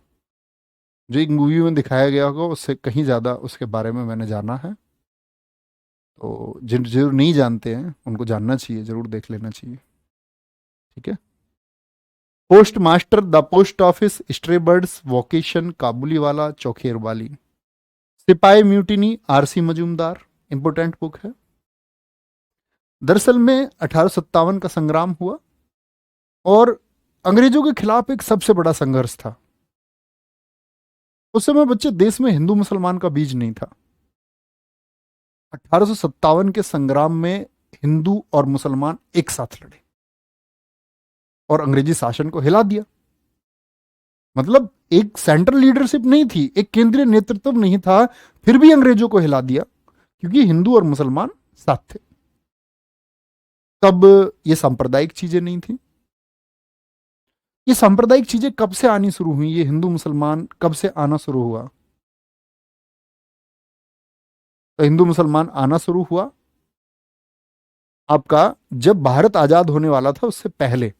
जो एक मूवी में दिखाया गया होगा उससे कहीं ज़्यादा उसके बारे में मैंने जाना है। तो जिन जो नहीं जानते हैं उनको जानना चाहिए, ज़रूर देख लेना चाहिए, ठीक है। Post master, the post office, stray birds, vocation, Kabuliwala, Chokher Bali, sepoy mutiny, R C Majumdar, important book है। दरअसल में 1857 का संग्राम हुआ और अंग्रेजों के खिलाफ एक सबसे बड़ा संघर्ष था। उस समय बच्चे देश में हिंदू मुसलमान का बीज नहीं था। 1857 के संग्राम में हिंदू और मुसलमान एक साथ लड़े और अंग्रेजी शासन को हिला दिया। मतलब एक सेंट्रल लीडरशिप नहीं थी, एक केंद्रीय नेतृत्व नहीं था, फिर भी अंग्रेजों को हिला दिया क्योंकि हिंदू और मुसलमान साथ थे। तब ये सांप्रदायिक चीजें नहीं थी। ये सांप्रदायिक चीजें कब से आनी शुरू हुई, ये हिंदू मुसलमान कब से आना शुरू हुआ? तो हिंदू मुसलमान आना शुरू हुआ आपका जब भारत आजाद होने वाला था उससे पहले।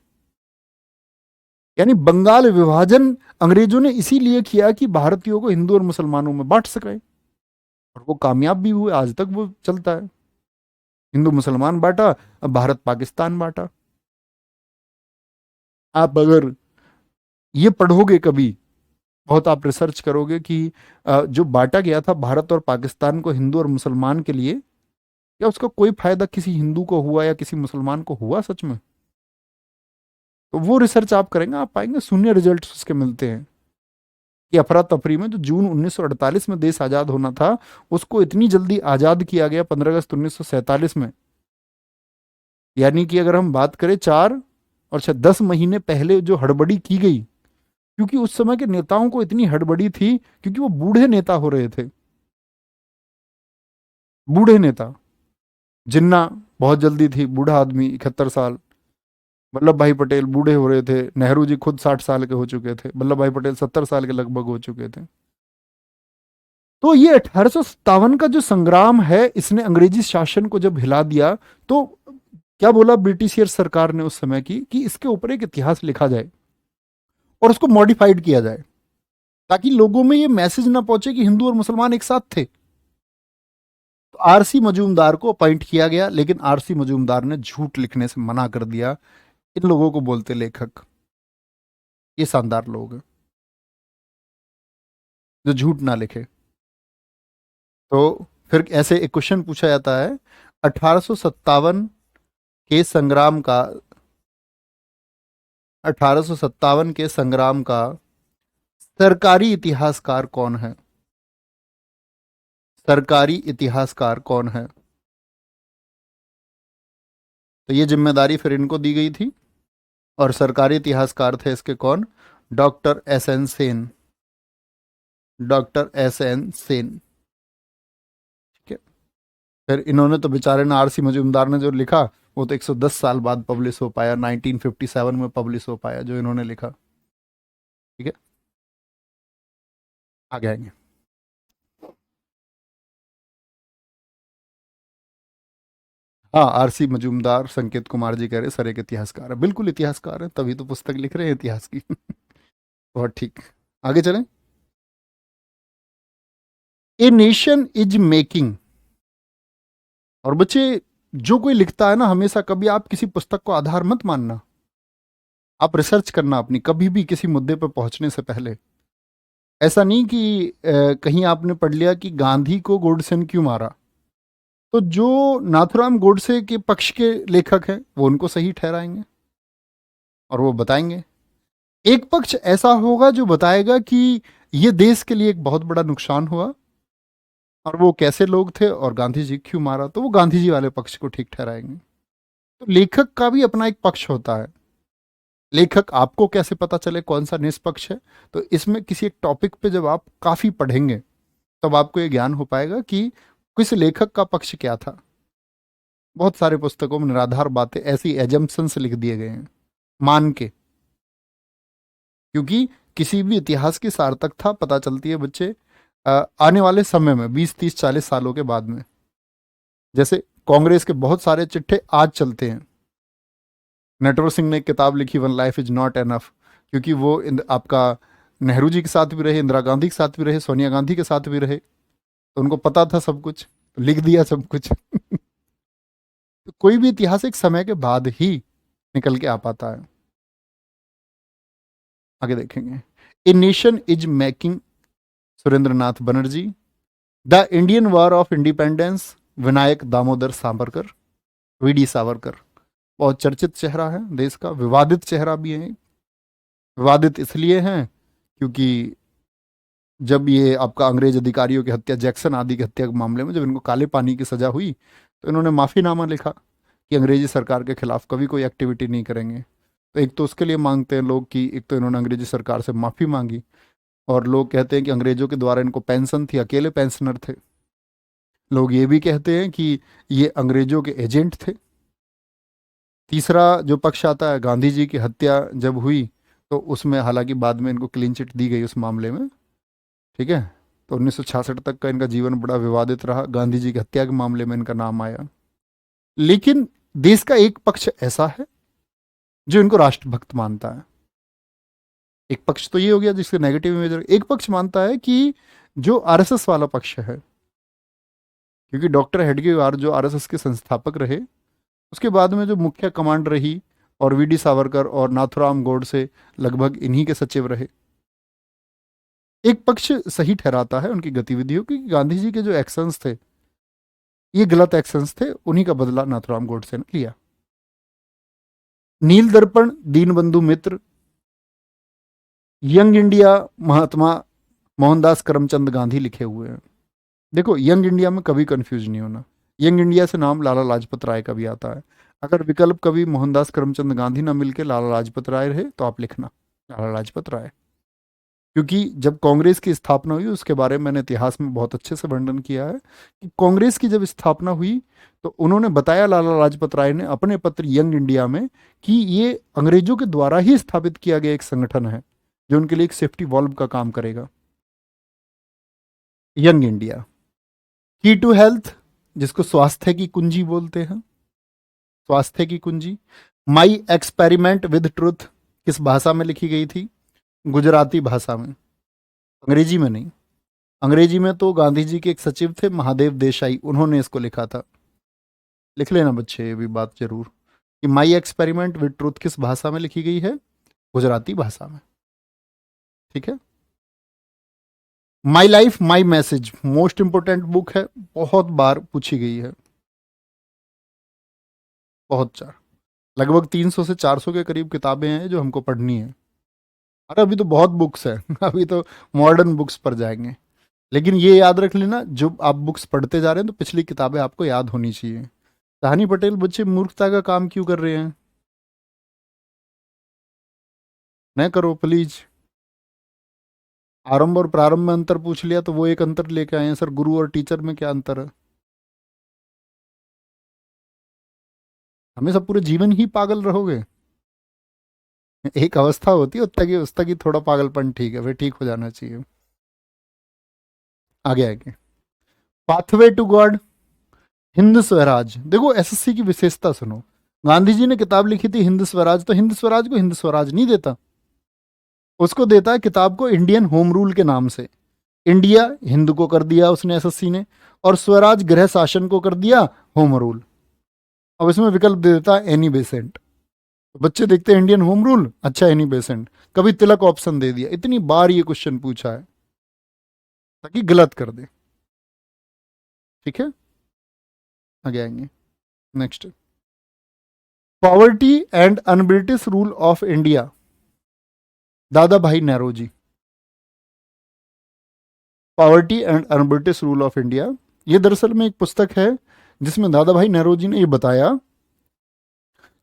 यानी बंगाल विभाजन अंग्रेजों ने इसीलिए किया कि भारतीयों को हिंदू और मुसलमानों में बांट सके, और वो कामयाब भी हुए, आज तक वो चलता है। हिंदू मुसलमान बांटा, अब भारत पाकिस्तान बांटा। आप अगर ये पढ़ोगे कभी, बहुत आप रिसर्च करोगे कि जो बांटा गया था भारत और पाकिस्तान को हिंदू और मुसलमान के लिए, क्या उसका कोई फायदा किसी हिंदू को हुआ या किसी मुसलमान को हुआ सच में? तो वो रिसर्च आप करेंगे, आप पाएंगे शून्य रिजल्ट उसके मिलते हैं कि अफरा तफरी में जो जून 1948 में देश आजाद होना था, उसको इतनी जल्दी आजाद किया गया 15 अगस्त 1947 में। यानी कि अगर हम बात करें 4 और 10 महीने पहले जो हड़बड़ी की गई, क्योंकि उस समय के नेताओं को इतनी हड़बड़ी थी क्योंकि वो बूढ़े नेता हो रहे थे। बूढ़े नेता, जिन्ना बहुत जल्दी थी, बूढ़ा आदमी 71 साल, वल्लभ भाई पटेल बूढ़े हो रहे थे, नेहरू जी खुद 60 साल के हो चुके थे, वल्लभ भाई पटेल 70 साल के लगभग हो चुके थे। तो ये 1857 का जो संग्राम है, इसने अंग्रेजी शासन को जब हिला दिया, तो क्या बोला ब्रिटिशियर सरकार ने उस समय की कि इसके ऊपर एक इतिहास लिखा जाए और उसको मॉडिफाइड किया जाए, ताकि लोगों में ये मैसेज ना पहुंचे कि हिंदू और मुसलमान एक साथ थे। तो आरसी मजूमदार को अपॉइंट किया गया, लेकिन आरसी मजूमदार ने झूठ लिखने से मना कर दिया। इन लोगों को बोलते लेखक। ये शानदार लोग हैं जो झूठ ना लिखे। तो फिर ऐसे एक क्वेश्चन पूछा जाता है, 1857 के संग्राम का 1857 के संग्राम का सरकारी इतिहासकार कौन है? सरकारी इतिहासकार कौन है? तो ये जिम्मेदारी फिर इनको दी गई थी, और सरकारी इतिहासकार थे इसके कौन? Doctor S N Sen. Doctor S N Sen. ठीक है। फिर इन्होंने तो बेचारे ने, आरसी मजूमदार ने जो लिखा, वो तो 110 साल बाद पब्लिश हो पाया, 1957 में पब्लिश हो पाया जो इन्होंने लिखा। ठीक है, आगे आएंगे। हाँ, आरसी मजूमदार, संकेत कुमार जी कह रहे सर एक इतिहासकार है। बिल्कुल इतिहासकार है, तभी तो पुस्तक लिख रहे हैं इतिहास की। बहुत ठीक। आगे चलें। ए नेशन इज मेकिंग। और बच्चे, जो कोई लिखता है ना, हमेशा कभी आप किसी पुस्तक को आधार मत मानना। आप रिसर्च करना अपनी, कभी भी किसी मुद्दे पर पहुंचने से पहले। ऐसा नहीं कि कहीं आपने पढ़ लिया कि गांधी को गोडसे ने क्यों मारा, तो जो नाथुराम गोडसे के पक्ष के लेखक हैं वो उनको सही ठहराएंगे और वो बताएंगे। एक पक्ष ऐसा होगा जो बताएगा कि ये देश के लिए एक बहुत बड़ा नुकसान हुआ और वो कैसे लोग थे और गांधी जी क्यों मारा, तो वो गांधी जी वाले पक्ष को ठीक ठहराएंगे। तो लेखक का भी अपना एक पक्ष होता है। लेखक, आपको कैसे पता चले कौन सा निष्पक्ष है? तो इसमें किसी एक टॉपिक पे जब आप काफी पढ़ेंगे, तब आपको ये ज्ञान हो पाएगा कि किस लेखक का पक्ष क्या था। बहुत सारे पुस्तकों में निराधार बातें, ऐसी एजम्पशंस लिख दिए गए हैं मान के, क्योंकि किसी भी इतिहास की सार्थकता पता चलती है बच्चे आने वाले समय में, 20, 30, 40 सालों के बाद में। जैसे कांग्रेस के बहुत सारे चिट्ठे आज चलते हैं। नटवर सिंह ने एक किताब लिखी, one life is not enough, क्योंकि वो आपका नेहरू जी के साथ भी रहे, इंदिरा गांधी के साथ भी रहे, सोनिया गांधी के साथ भी रहे, तो उनको पता था सब कुछ, तो लिख दिया सब कुछ। तो कोई भी इतिहास एक समय के बाद ही निकल के आ पाता है। आगे देखेंगे। A nation is making, Surendranath Banerjee. The Indian war of independence, Vinayak Damodar Savarkar. VD Savarkar बहुत चर्चित चेहरा है देश का, विवादित चेहरा भी है। विवादित इसलिए हैं क्योंकि जब ये आपका अंग्रेज अधिकारियों की हत्या, जैक्सन आदि की हत्या के मामले में जब इनको काले पानी की सजा हुई, तो इन्होंने माफीनामा लिखा कि अंग्रेजी सरकार के खिलाफ कभी कोई एक्टिविटी नहीं करेंगे। तो एक तो उसके लिए मांगते हैं लोग कि एक तो इन्होंने अंग्रेजी सरकार से माफी मांगी, और लोग कहते हैं कि अंग्रेजों के द्वारा इनको पेंशन थी, अकेले पेंशनर थे। लोग ये भी कहते हैं कि ये अंग्रेजों के एजेंट थे। तीसरा जो पक्ष आता है, गांधी जी की हत्या जब हुई तो उसमें हालांकि बाद में इनको क्लीन चिट दी गई उस मामले में। ठीक है। तो 1966 तक का इनका जीवन बड़ा विवादित रहा, गांधी जी की हत्या के मामले में इनका नाम आया। लेकिन देश का एक पक्ष ऐसा है जो इनको राष्ट्रभक्त मानता है। एक पक्ष तो ये हो गया जिसके नेगेटिव इमेज। एक पक्ष मानता है कि जो आरएसएस वाला पक्ष है, क्योंकि डॉक्टर हेडगेवार जो आरएसएस के संस्थापक रहे, उसके बाद में जो मुख्य कमांड रही, और वीडी सावरकर और नाथुराम गोडसे लगभग इन्हीं के सचिव रहे। एक पक्ष सही ठहराता है उनकी गतिविधियों की, गांधी जी के जो एक्शंस थे ये गलत एक्शंस थे, उन्हीं का बदला नाथुराम गोडसे ने लिया। नील दर्पण, दीनबंधु मित्र, यंग इंडिया, महात्मा मोहनदास करमचंद गांधी लिखे हुए हैं। देखो, यंग इंडिया में कभी कंफ्यूज नहीं होना। यंग इंडिया से नाम लाला लाजपत राय का भी आता है। अगर विकल्प कभी मोहनदास करमचंद गांधी ना मिलके लाला लाजपत राय रहे, तो आप लिखना लाला लाजपत राय। क्योंकि जब कांग्रेस की स्थापना हुई, उसके बारे में मैंने इतिहास में बहुत अच्छे से वर्णन किया है कि कांग्रेस की जब स्थापना हुई तो उन्होंने बताया, लाला लाजपत राय ने अपने पत्र यंग इंडिया में, कि ये अंग्रेजों के द्वारा ही स्थापित किया गया एक संगठन है जो उनके लिए एक सेफ्टी वॉल्व का काम करेगा। Young India. की टू हेल्थ, जिसको स्वास्थ्य की कुंजी बोलते हैं, स्वास्थ्य की कुंजी। माई एक्सपेरिमेंट विद ट्रुथ किस भाषा में लिखी गई थी? गुजराती भाषा में, अंग्रेजी में नहीं। अंग्रेजी में तो गांधी जी के एक सचिव थे, महादेव देसाई, उन्होंने इसको लिखा था। लिख लेना बच्चे ये भी बात जरूर, कि माई एक्सपेरिमेंट विद ट्रुथ किस भाषा में लिखी गई है? गुजराती भाषा में। ठीक है। My life my message most important book है, बहुत बार पूछी गई है, बहुत चार, लगभग 300 से 400 के करीब किताबें हैं जो हमको पढ़नी है। अरे अभी तो बहुत बुक्स है अभी तो मॉडर्न बुक्स पर जाएंगे। लेकिन ये याद रख लेना, जो आप बुक्स पढ़ते जा रहे हैं तो पिछली किताबें आपको याद होनी चाहिए। कहानी पटेल बच्चे मूर्खता का काम क्यों कर रहे हैं? न करो प्लीज। आरंभ और प्रारंभ में अंतर पूछ लिया तो वो एक अंतर लेके आए हैं, सर गुरु और टीचर में क्या अंतर है? हमें सब पूरे जीवन ही पागल रहोगे? एक अवस्था होती है उस तक ही थोड़ा पागलपन ठीक है, फिर ठीक हो जाना चाहिए। आगे आगे। Pathway to God, Hind Swaraj. देखो एसएससी की विशेषता सुनो, गांधी जी ने किताब लिखी थी हिंद स्वराज, तो हिंद स्वराज को हिंद स्वराज नहीं देता, उसको देता है किताब को इंडियन होम रूल के नाम से। इंडिया हिंद को कर दिया उसने एसएससी ने, और स्वराज गृह शासन को कर दिया होम रूल। अब इसमें विकल्प दे देता है एनी बेसेंट, तो बच्चे देखते हैं इंडियन होम रूल, अच्छा एनी बेसेंट, कभी तिलक ऑप्शन दे दिया। इतनी बार ये क्वेश्चन पूछा है ताकि गलत कर दे। ठीक है, आगे आएंगे। Next, poverty and un-British rule of India, दादा भाई Nehru. Poverty and un-British rule of India, ये दरअसल में एक पुस्तक है जिसमें दादा भाई नेहरू जी ने ये बताया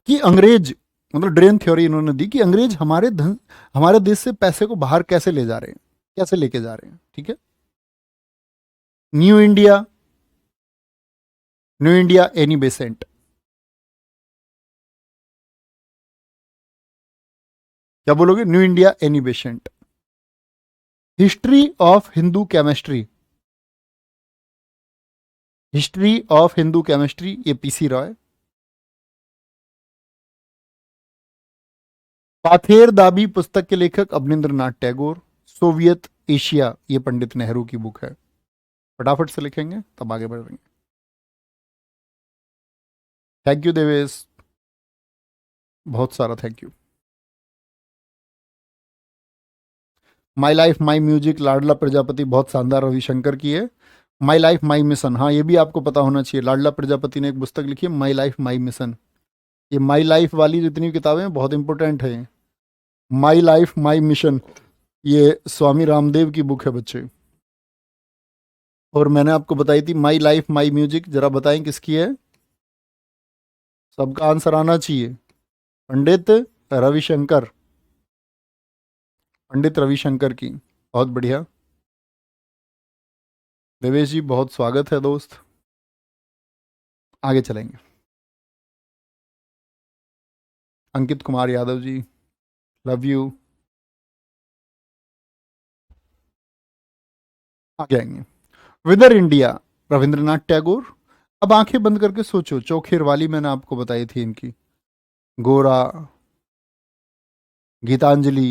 कि अंग्रेज, मतलब ड्रेन थ्योरी इन्होंने दी, कि अंग्रेज हमारे देश से पैसे को बाहर कैसे ले जा रहे हैं, कैसे लेके जा रहे हैं। ठीक है। New India, new India Annie Besant, क्या बोलोगे? New India Annie Besant. History of Hindu chemistry, history of Hindu chemistry, ये पीसी रॉय। पाथेर दाबी पुस्तक के लेखक अवनींद्रनाथ टैगोर। सोवियत एशिया, ये पंडित नेहरू की बुक है। फटाफट से लिखेंगे तब आगे बढ़ेंगे। थैंक यू देवेश, बहुत सारा thank you. My life my music, लाडला प्रजापति, बहुत शानदार रविशंकर की है। माई लाइफ माई मिशन, हाँ ये भी आपको पता होना चाहिए, लाडला प्रजापति ने एक पुस्तक लिखी है माई लाइफ माई मिशन। ये माई लाइफ वाली जितनी किताबें हैं बहुत इंपॉर्टेंट है। माई लाइफ माई मिशन, ये स्वामी रामदेव की बुक है बच्चे। और मैंने आपको बताई थी माई लाइफ माई म्यूजिक, जरा बताएं किसकी है? सबका आंसर आना चाहिए, पंडित रविशंकर, पंडित रविशंकर की। बहुत बढ़िया देवेश जी, बहुत स्वागत है दोस्त। आगे चलेंगे। Ankit Kumar Yadav ji, love you. आगे आएंगे। विदर इंडिया, रविंद्रनाथ टैगोर। अब आंखें बंद करके सोचो, चौखेर वाली मैंने आपको बताई थी इनकी, गोरा, गीतांजलि,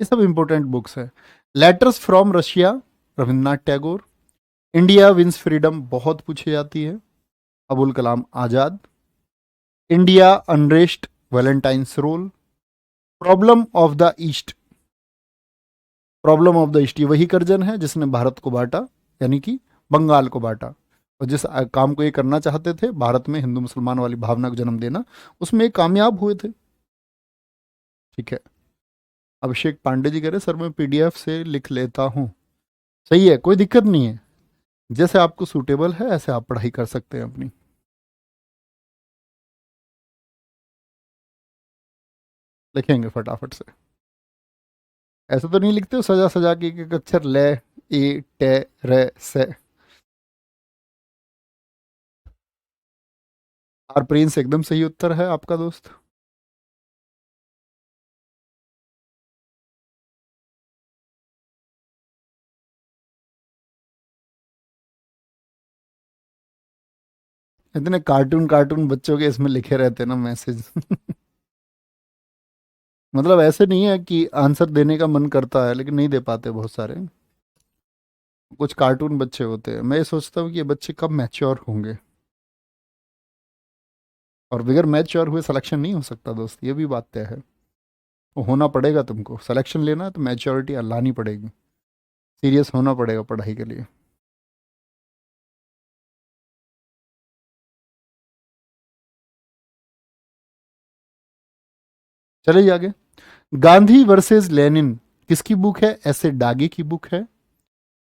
ये सब इंपॉर्टेंट बुक्स है। Letters from Russia, Rabindranath Tagore. India wins freedom, बहुत पूछी जाती है, Abul Kalam Azad. India unrest, Valentine's role. Problem of the east, problem of the east, ये वही करजन है जिसने भारत को बांटा, यानी कि बंगाल को बांटा, और जिस काम को ये करना चाहते थे, भारत में हिंदू मुसलमान वाली भावना को जन्म देना, उसमें ये कामयाब हुए थे। ठीक है। अभिषेक पांडे जी कह रहे सर मैं पीडीएफ से लिख लेता हूँ, सही है, कोई दिक्कत नहीं है, जैसे आपको सूटेबल है ऐसे आप पढ़ाई कर सकते हैं अपनी। लिखेंगे फटाफट से। ऐसा तो नहीं लिखते हो सजा सजा के एक एक अक्षर, ले, ए, टे, रे, से। आर प्रिंस एकदम सही उत्तर है आपका दोस्त। इतने कार्टून कार्टून बच्चों के इसमें लिखे रहते हैं ना मैसेज। मतलब ऐसे नहीं है कि आंसर देने का मन करता है लेकिन नहीं दे पाते बहुत सारे। कुछ कार्टून बच्चे होते हैं, मैं ये सोचता हूँ कि ये बच्चे कब मैच्योर होंगे। और बगैर मैच्योर हुए सिलेक्शन नहीं हो सकता दोस्त, ये भी बात तय है। वो होना पड़ेगा, तुमको सिलेक्शन लेना है तो मैच्योरिटी लानी पड़ेगी। सीरियस होना पड़ेगा पढ़ाई के लिए। चलिए आगे। गांधी वर्सेस लेनिन किसकी बुक है? ऐसे डागे की बुक है।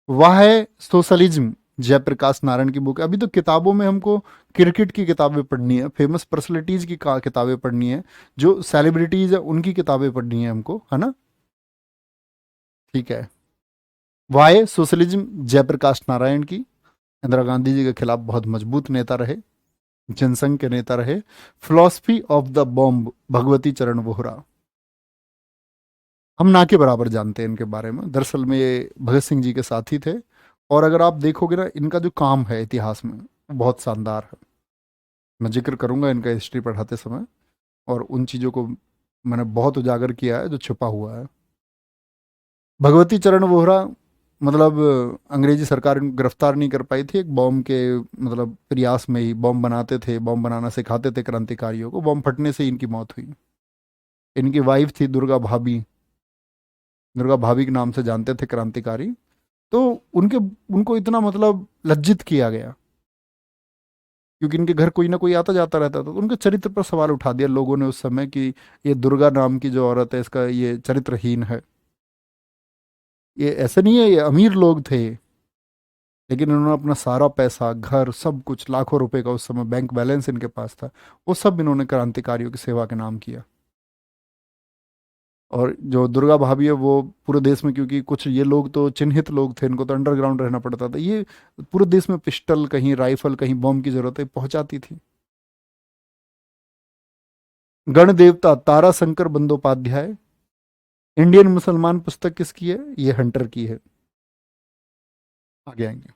वह है सोशलिज्म, जयप्रकाश नारायण की बुक है। अभी तो किताबों में हमको क्रिकेट की किताबें पढ़नी है, फेमस पर्सनालिटीज की किताबें पढ़नी है, जो सेलिब्रिटीज है उनकी किताबें पढ़नी है हमको, है ना? ठीक है। वाय सोशलिज्म, जयप्रकाश नारायण की। इंदिरा गांधी जी के खिलाफ बहुत मजबूत नेता रहे, जनसंघ के नेता रहे। Philosophy of the bomb, Bhagwati चरण वोहरा। हम ना के बराबर जानते हैं इनके बारे में। दरअसल में ये भगत सिंह जी के साथी थे। और अगर आप देखोगे ना, इनका जो काम है इतिहास में वो बहुत शानदार है। मैं जिक्र करूंगा इनका हिस्ट्री पढ़ाते समय, और उन चीज़ों को मैंने बहुत उजागर किया है जो छुपा हुआ है। भगवती चरण वोहरा, मतलब अंग्रेजी सरकार इनको गिरफ्तार नहीं कर पाई थी। एक बॉम्ब के मतलब प्रयास में ही, बॉम्ब बनाते थे, बॉम्ब बनाना सिखाते थे क्रांतिकारियों को, बॉम्ब फटने से ही इनकी मौत हुई। इनकी वाइफ थी दुर्गा भाभी। दुर्गा भाभी के नाम से जानते थे क्रांतिकारी। तो उनके उनको इतना मतलब लज्जित किया गया, क्योंकि इनके घर कोई ना कोई आता जाता रहता था। तो उनके चरित्र पर सवाल उठा दिया लोगों ने उस समय कि ये दुर्गा नाम की जो औरत है, इसका ये चरित्रहीन है। ये ऐसे नहीं है, ये अमीर लोग थे, लेकिन इन्होंने अपना सारा पैसा, घर, सब कुछ, लाखों रुपए का उस समय बैंक बैलेंस इनके पास था, वो सब इन्होंने क्रांतिकारियों की सेवा के नाम किया। और जो दुर्गा भाभी है वो पूरे देश में, क्योंकि कुछ ये लोग तो चिन्हित लोग थे, इनको तो अंडरग्राउंड रहना पड़ता था, ये पूरे देश में पिस्टल, कहीं राइफल, कहीं बम की जरूरत है पहुंचाती थी। गण देवता तारा शंकर बंदोपाध्याय। इंडियन मुसलमान पुस्तक किसकी है? ये हंटर की है। आगे आएंगे।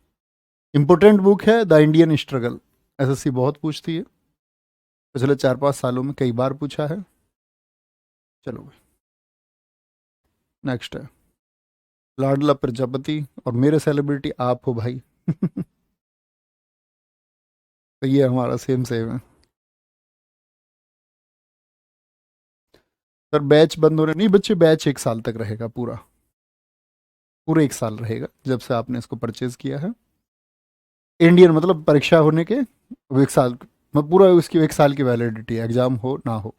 इंपोर्टेंट बुक है द इंडियन स्ट्रगल। एसएससी बहुत पूछती है, पिछले 4-5 सालों में कई बार पूछा है। चलो नेक्स्ट है लाडला प्रजापति, और मेरे सेलिब्रिटी आप हो भाई। तो ये हमारा सेम सेम है। सर बैच बंद होने नहीं बच्चे, बैच 1 साल तक रहेगा पूरा। पूरा 1 साल रहेगा जब से आपने इसको परचेज किया है। इंडियन मतलब परीक्षा होने के वो 1 साल, मतलब पूरा उसकी 1 साल की वैलिडिटी है, एग्जाम हो ना हो।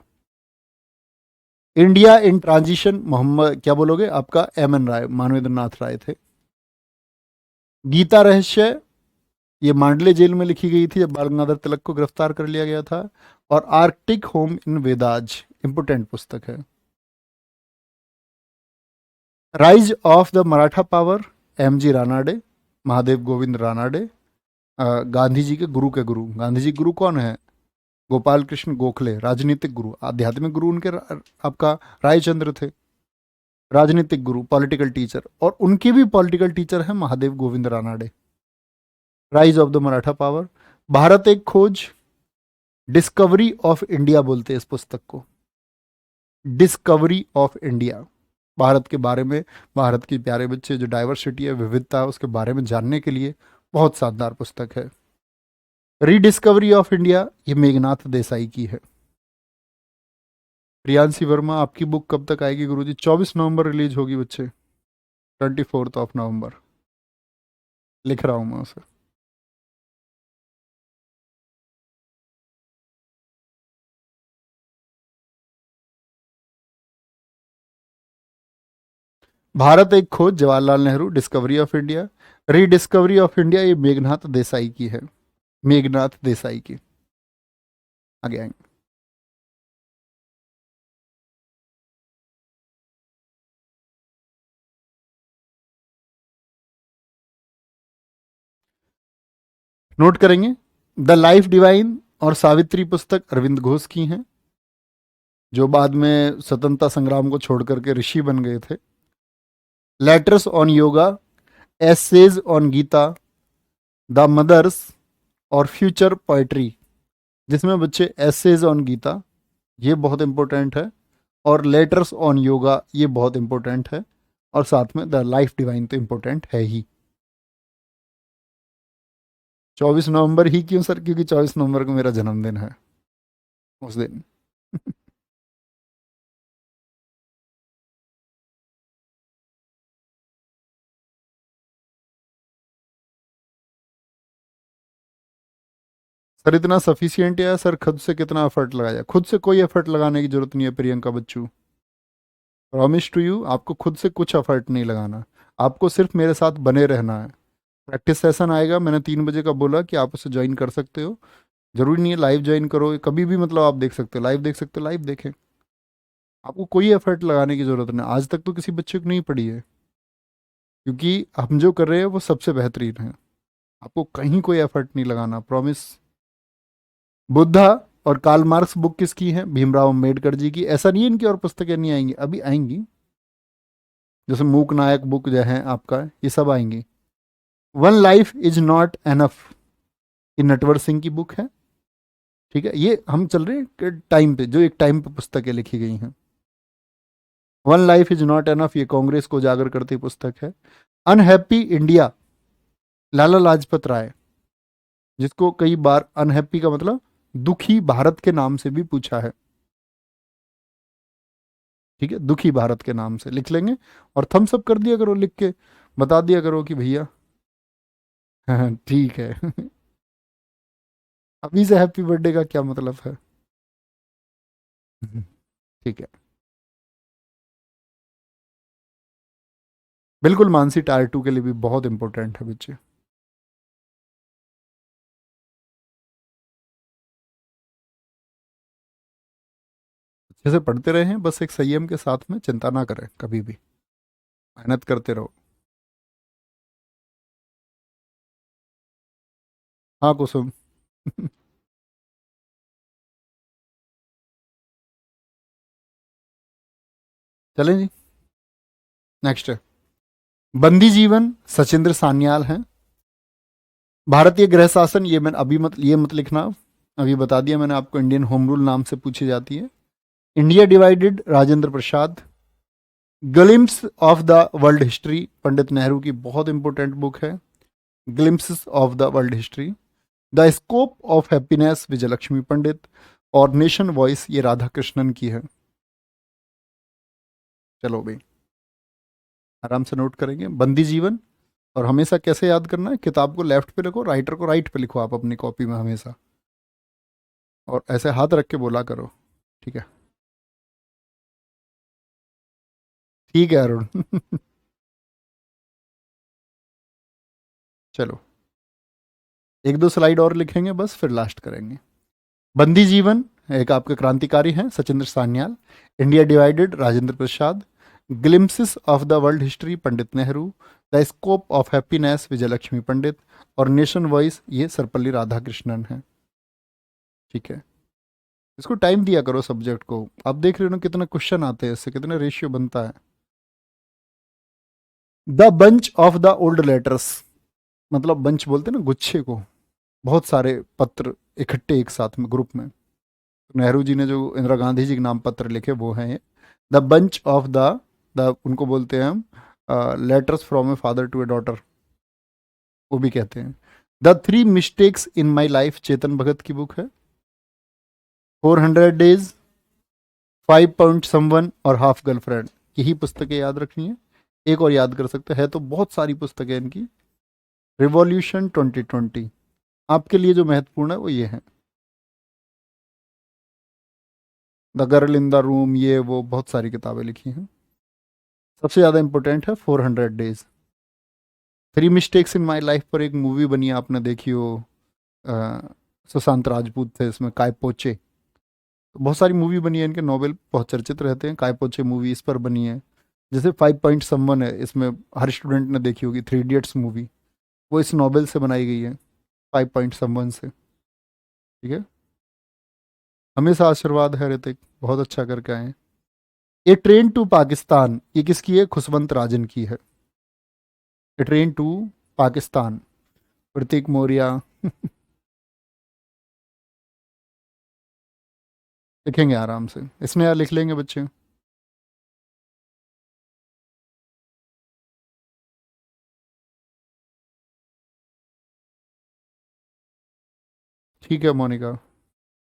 इंडिया इन ट्रांजिशन, मोहम्मद क्या बोलोगे आपका? एम एन राय, मानवेंद्र नाथ राय थे। गीता रहस्य, ये मांडले जेल में लिखी गई थी जब बाल गंगाधर तिलक को गिरफ्तार कर लिया गया था। और Arctic home in Vedas, important पुस्तक है। Rise of the Maratha power, M G Ranade, Mahadev Govind Ranade. Gandhi ji के गुरु के गुरु, गांधी जी गुरु कौन है? गोपाल कृष्ण गोखले, राजनीतिक गुरु, आध्यात्मिक गुरु उनके आपका रायचंद्र थे। राजनीतिक गुरु, पॉलिटिकल टीचर, और उनके भी पॉलिटिकल टीचर हैं Mahadev Govind Ranade. Rise of the Maratha power, Bharat एक खोज, डिस्कवरी ऑफ इंडिया बोलते हैं इस पुस्तक को। डिस्कवरी ऑफ इंडिया, भारत के बारे में, भारत की प्यारे बच्चे जो डाइवर्सिटी है, विविधता है, उसके बारे में जानने के लिए बहुत शानदार पुस्तक है। रीडिस्कवरी ऑफ इंडिया, ये मेघनाथ देसाई की है। प्रियांशी वर्मा, आपकी बुक कब तक आएगी गुरुजी? 24 नवंबर रिलीज होगी बच्चे, 24 नवंबर। लिख रहा हूँ मैं उसे। भारत एक खोज, Jawaharlal Nehru, discovery of India. Rediscovery of India, ये मेघनाथ देसाई की है। मेघनाथ देसाई की। आगे आएंगे। नोट करेंगे। द लाइफ डिवाइन और सावित्री पुस्तक अरविंद घोष की हैं, जो बाद में स्वतंत्रता संग्राम को छोड़ करके ऋषि बन गए थे। Letters on yoga, essays on Gita, the mothers और फ्यूचर पोएट्री, जिसमें बच्चे एसेज ऑन गीता ये बहुत इंपॉर्टेंट है, और लेटर्स ऑन योगा ये बहुत इंपॉर्टेंट है, और साथ में द लाइफ डिवाइन तो इंपॉर्टेंट है ही। 24 नवंबर ही क्यों सर? क्योंकि 24 नवंबर को मेरा जन्मदिन है उस दिन। सर इतना सफिशियंट है सर? खुद से कितना एफर्ट लगाया? खुद से कोई एफर्ट लगाने की जरूरत नहीं है प्रियंका बच्चू। प्रॉमिस टू यू, आपको खुद से कुछ एफर्ट नहीं लगाना, आपको सिर्फ मेरे साथ बने रहना है। प्रैक्टिस सेशन आएगा, मैंने 3 बजे का बोला कि आप उसे ज्वाइन कर सकते हो। जरूरी नहीं है लाइव ज्वाइन करो, कभी भी मतलब आप देख सकते हो, लाइव देख सकते हो, लाइव देखें। आपको कोई एफर्ट लगाने की जरूरत नहीं। आज तक तो किसी बच्चे को नहीं पड़ी है, क्योंकि हम जो कर रहे हैं वो सबसे बेहतरीन है। आपको कहीं कोई एफर्ट नहीं लगाना, प्रॉमिस। बुद्धा और कार्ल मार्क्स बुक किसकी है? भीमराव अम्बेडकर जी की। ऐसा नहीं है इनकी और पुस्तकें नहीं आएंगी, अभी आएंगी। जैसे मूक नायक बुक जो है आपका, ये सब आएंगी। One life is not enough, ये नटवर सिंह की बुक है। ठीक है, ये हम चल रहे हैं टाइम पे, जो एक टाइम पे पुस्तकें लिखी गई हैं। One life is not enough ये कांग्रेस को उजागर करती पुस्तक है। अनहैप्पी इंडिया, लाला लाजपत राय, जिसको कई बार अनहैप्पी का मतलब दुखी भारत के नाम से भी पूछा है। ठीक है, दुखी भारत के नाम से लिख लेंगे, और थम्स अप कर दिया करो, लिख के बता दिया करो कि भैया हाँ ठीक है। अभी से हैप्पी बर्थडे का क्या मतलब है? ठीक है, बिल्कुल। मानसी टायर 2 के लिए भी बहुत इंपॉर्टेंट है बच्चे। अच्छे से पढ़ते रहे हैं, बस एक संयम के साथ में, चिंता ना करें कभी भी, मेहनत करते रहो। हाँ कुसुम। चलें जी, नेक्स्ट है बंदी जीवन, सचिंद्र सान्याल हैं। भारतीय गृह शासन, ये मैं अभी मत, ये मत लिखना, अभी बता दिया मैंने आपको, इंडियन होम रूल नाम से पूछी जाती है। India divided, Rajendra Prasad. Glimpse of the world history, Pandit Nehru की बहुत इंपॉर्टेंट बुक है। Glimpse of the world history. The scope of happiness, Vijay Lakshmi Pandit. और नेशन वॉइस, ये राधा कृष्णन की है। चलो भाई, आराम से नोट करेंगे। बंदी जीवन, और हमेशा कैसे याद करना है? किताब को लेफ्ट पे लिखो, राइटर को राइट पे लिखो आप अपनी कॉपी में हमेशा, और ऐसे हाथ रख के बोला करो। ठीक है? ठीक है अरुण। चलो, एक दो स्लाइड और लिखेंगे बस, फिर लास्ट करेंगे। बंदी जीवन एक आपके क्रांतिकारी हैं, Sachindra Sanyal. India divided, Rajendra Prasad. Glimpses of the world history, Pandit Nehru. The scope of happiness, Vijay Lakshmi Pandit. और नेशन वॉइस, ये सर्वपल्ली राधाकृष्णन है। ठीक है, इसको टाइम दिया करो सब्जेक्ट को। आप देख रहे हो ना कितना क्वेश्चन आते हैं इससे, कितना रेशियो बनता है। The bunch of the old letters, मतलब बंच बोलते हैं ना गुच्छे को, बहुत सारे पत्र इकट्ठे एक साथ में ग्रुप में। नेहरू जी ने जो इंदिरा गांधी जी के नाम पत्र लिखे वो हैं ये। द बंच ऑफ द उनको बोलते हैं हम letters from a father to a daughter, वो भी कहते हैं। The three mistakes in my life, Chetan Bhagat की बुक है। 400 डेज, 5 पॉइंट समवन और हाफ गर्लफ्रेंड, यही पुस्तकें याद रखनी है। एक और याद कर सकते हैं, तो बहुत सारी पुस्तकें इनकी। रिवॉल्यूशन 2020, आपके लिए जो महत्वपूर्ण है वो ये है। The girl in the room, ये वो बहुत सारी किताबें लिखी हैं। सबसे ज़्यादा इंपॉर्टेंट है 400 days. Three mistakes in my life पर एक मूवी बनी है, आपने देखी हो, अ, सुशांत राजपूत थे इसमें, काय पोचे। तो बहुत सारी मूवी बनी है इनके, नोवेल बहुत चर्चित रहते हैं। काय पोचे मूवी इस पर बनी है। जैसे 5 पॉइंट समवन है, इसमें हर स्टूडेंट ने देखी होगी। 3 इडियट्स मूवी, वो इस नोवेल से बनाई गई है। 5 पॉइंट समवन से। ठीक है, हमेशा आशीर्वाद है ऋतिक, बहुत अच्छा करके आए। ए ट्रेन टू पाकिस्तान, ये किसकी है? खुशवंत राजन की है। ए ट्रेन टू पाकिस्तान, प्रतीक मौर्य। लिखेंगे आराम से, इसमें यार लिख लेंगे बच्चे। ठीक है मोनिका,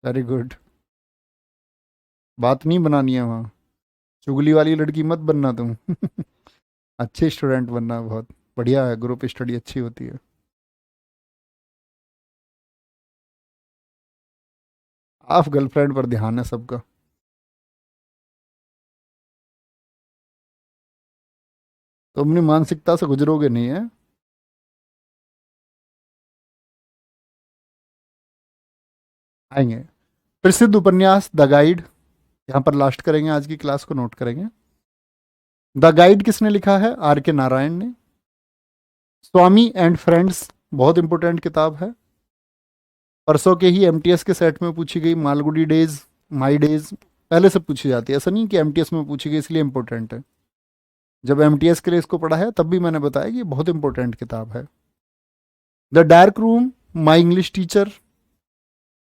वेरी गुड। बात नहीं बनानी है वहाँ, चुगली वाली लड़की मत बनना तुम। अच्छे स्टूडेंट बनना, बहुत बढ़िया है, ग्रुप स्टडी अच्छी होती है। आप गर्लफ्रेंड पर ध्यान है सबका। तो अपनी मानसिकता से गुजरोगे नहीं है। आएंगे। प्रसिद्ध उपन्यास द गाइड, यहाँ पर लास्ट करेंगे, आज की क्लास को नोट करेंगे। द गाइड किसने लिखा है? आर के नारायण ने। स्वामी एंड फ्रेंड्स, बहुत इंपॉर्टेंट किताब है। परसों के ही एमटीएस के सेट में पूछी गई, मालगुडी डेज, माई डेज, पहले से पूछी जाती है, ऐसा नहीं कि एमटीएस में पूछी गई इसलिए इंपॉर्टेंट है। जब एमटीएस के लिए इसको पढ़ा है तब भी मैंने बताया कि ये बहुत इंपॉर्टेंट किताब है। The dark room, my English teacher,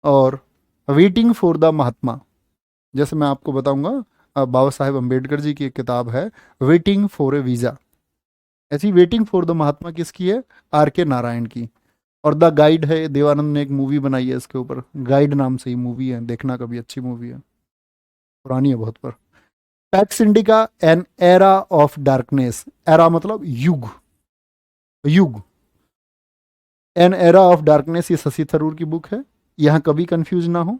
और वेटिंग फॉर द महात्मा, जैसे मैं आपको बताऊंगा, बाबा साहेब अम्बेडकर जी की एक किताब है वेटिंग फॉर ए वीज़ा। ऐसी वेटिंग फॉर द महात्मा किसकी है? आर के नारायण की। और द गाइड है, देवानंद ने एक मूवी बनाई है इसके ऊपर, गाइड नाम से ही मूवी है, देखना कभी, अच्छी मूवी है, पुरानी है बहुत पर। PACS indica, an era of darkness, era मतलब युग, युग, एन एरा ऑफ डार्कनेस, ये शशि थरूर की बुक है, यहाँ कभी कंफ्यूज ना हो।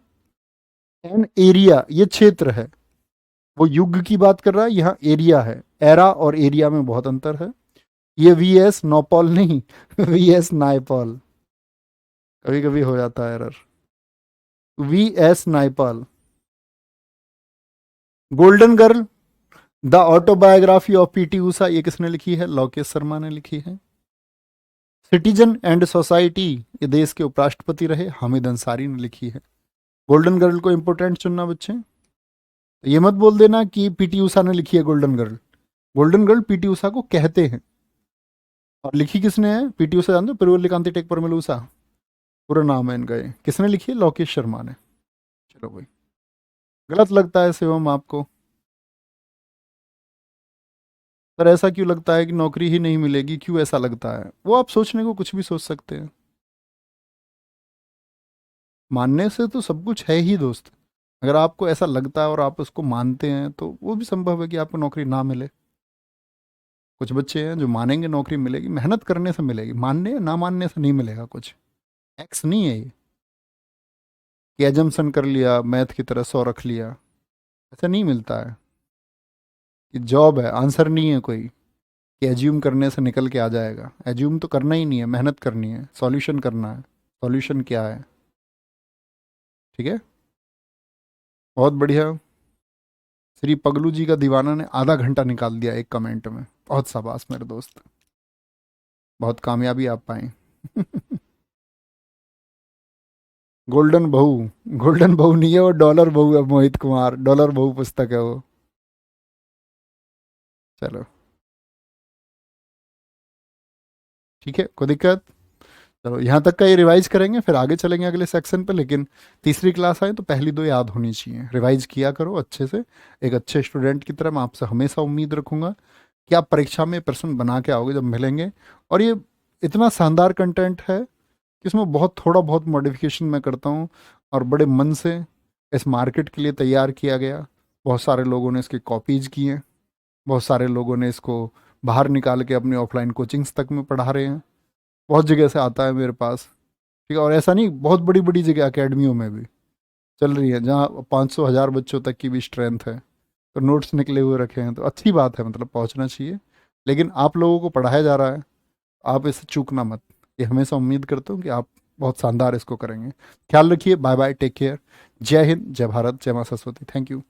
एन एरिया, ये क्षेत्र है, वो युग की बात कर रहा है, यहाँ एरिया है, एरा और एरिया में बहुत अंतर है। ये वी एस नौपॉल नहीं, वी एस नायपॉल, कभी कभी हो जाता है error. V S Naipaul. Golden girl, the autobiography of PT Usha, ये किसने लिखी है? लोकेश शर्मा ने लिखी है। सिटीजन एंड सोसाइटी, ये देश के उपराष्ट्रपति रहे, हामिद अंसारी ने लिखी है। गोल्डन गर्ल को इंपोर्टेंट चुनना बच्चे, तो ये मत बोल देना कि पीटी उषा ने लिखी है golden girl. Golden girl PT Usha को कहते हैं, और लिखी किसने है? पीटी उषा जानते हो, पिरुवल्लिकांति टेक परमेल उषा, पूरा नाम है इनका। ये किसने लिखी है? लोकेश शर्मा ने। चलो भाई, गलत लगता है शिवम आपको? पर ऐसा क्यों लगता है कि नौकरी ही नहीं मिलेगी? क्यों ऐसा लगता है? वो आप सोचने को कुछ भी सोच सकते हैं, मानने से तो सब कुछ है ही दोस्त। अगर आपको ऐसा लगता है और आप उसको मानते हैं तो वो भी संभव है कि आपको नौकरी ना मिले। कुछ बच्चे हैं जो मानेंगे नौकरी मिलेगी, मेहनत करने से मिलेगी, मानने या ना मानने से नहीं मिलेगा कुछ। एक्स नहीं है ये कि एजम्पशन कर लिया, मैथ की तरह 100 रख लिया, ऐसा नहीं मिलता है। कि जॉब है, आंसर नहीं है कोई कि एज्यूम करने से निकल के आ जाएगा। एज्यूम तो करना ही नहीं है, मेहनत करनी है, सॉल्यूशन करना है। सॉल्यूशन क्या है? ठीक है, बहुत बढ़िया। श्री पगलू जी का दीवाना ने आधा घंटा निकाल दिया एक कमेंट में, बहुत शाबाश मेरे दोस्त, बहुत कामयाबी आप पाए। गोल्डन बहू, गोल्डन बहू नहीं है वो, डॉलर बहू है मोहित कुमार, डॉलर बहू पुस्तक है वो। चलो ठीक है, कोई दिक्कत? चलो यहाँ तक का ये रिवाइज करेंगे, फिर आगे चलेंगे अगले सेक्शन पे। लेकिन तीसरी क्लास आए तो पहली दो याद होनी चाहिए, रिवाइज किया करो अच्छे से। एक अच्छे स्टूडेंट की तरह मैं आपसे हमेशा उम्मीद रखूंगा कि आप परीक्षा में प्रश्न बना के आओगे जब मिलेंगे। और ये इतना शानदार कंटेंट है कि इसमें बहुत थोड़ा बहुत मॉडिफिकेशन मैं करता हूँ, और बड़े मन से इस मार्केट के लिए तैयार किया गया। बहुत सारे लोगों ने इसकी कॉपीज की हैं, बहुत सारे लोगों ने इसको बाहर निकाल के अपनी ऑफलाइन कोचिंग्स तक में पढ़ा रहे हैं। बहुत जगह से आता है मेरे पास। ठीक है, और ऐसा नहीं, बहुत बड़ी बड़ी जगह अकेडमियों में भी चल रही है, जहाँ 500 1000 बच्चों तक की भी स्ट्रेंथ है। तो नोट्स निकले हुए रखे हैं, तो अच्छी बात है, मतलब पहुँचना चाहिए। लेकिन आप लोगों को पढ़ाया जा रहा है, आप इससे चूकना मत। ये हमेशा उम्मीद करता हूँ कि आप बहुत शानदार इसको करेंगे। ख्याल रखिए, बाय बाय, टेक केयर, जय हिंद, जय भारत, जय माँ सरस्वती, थैंक यू।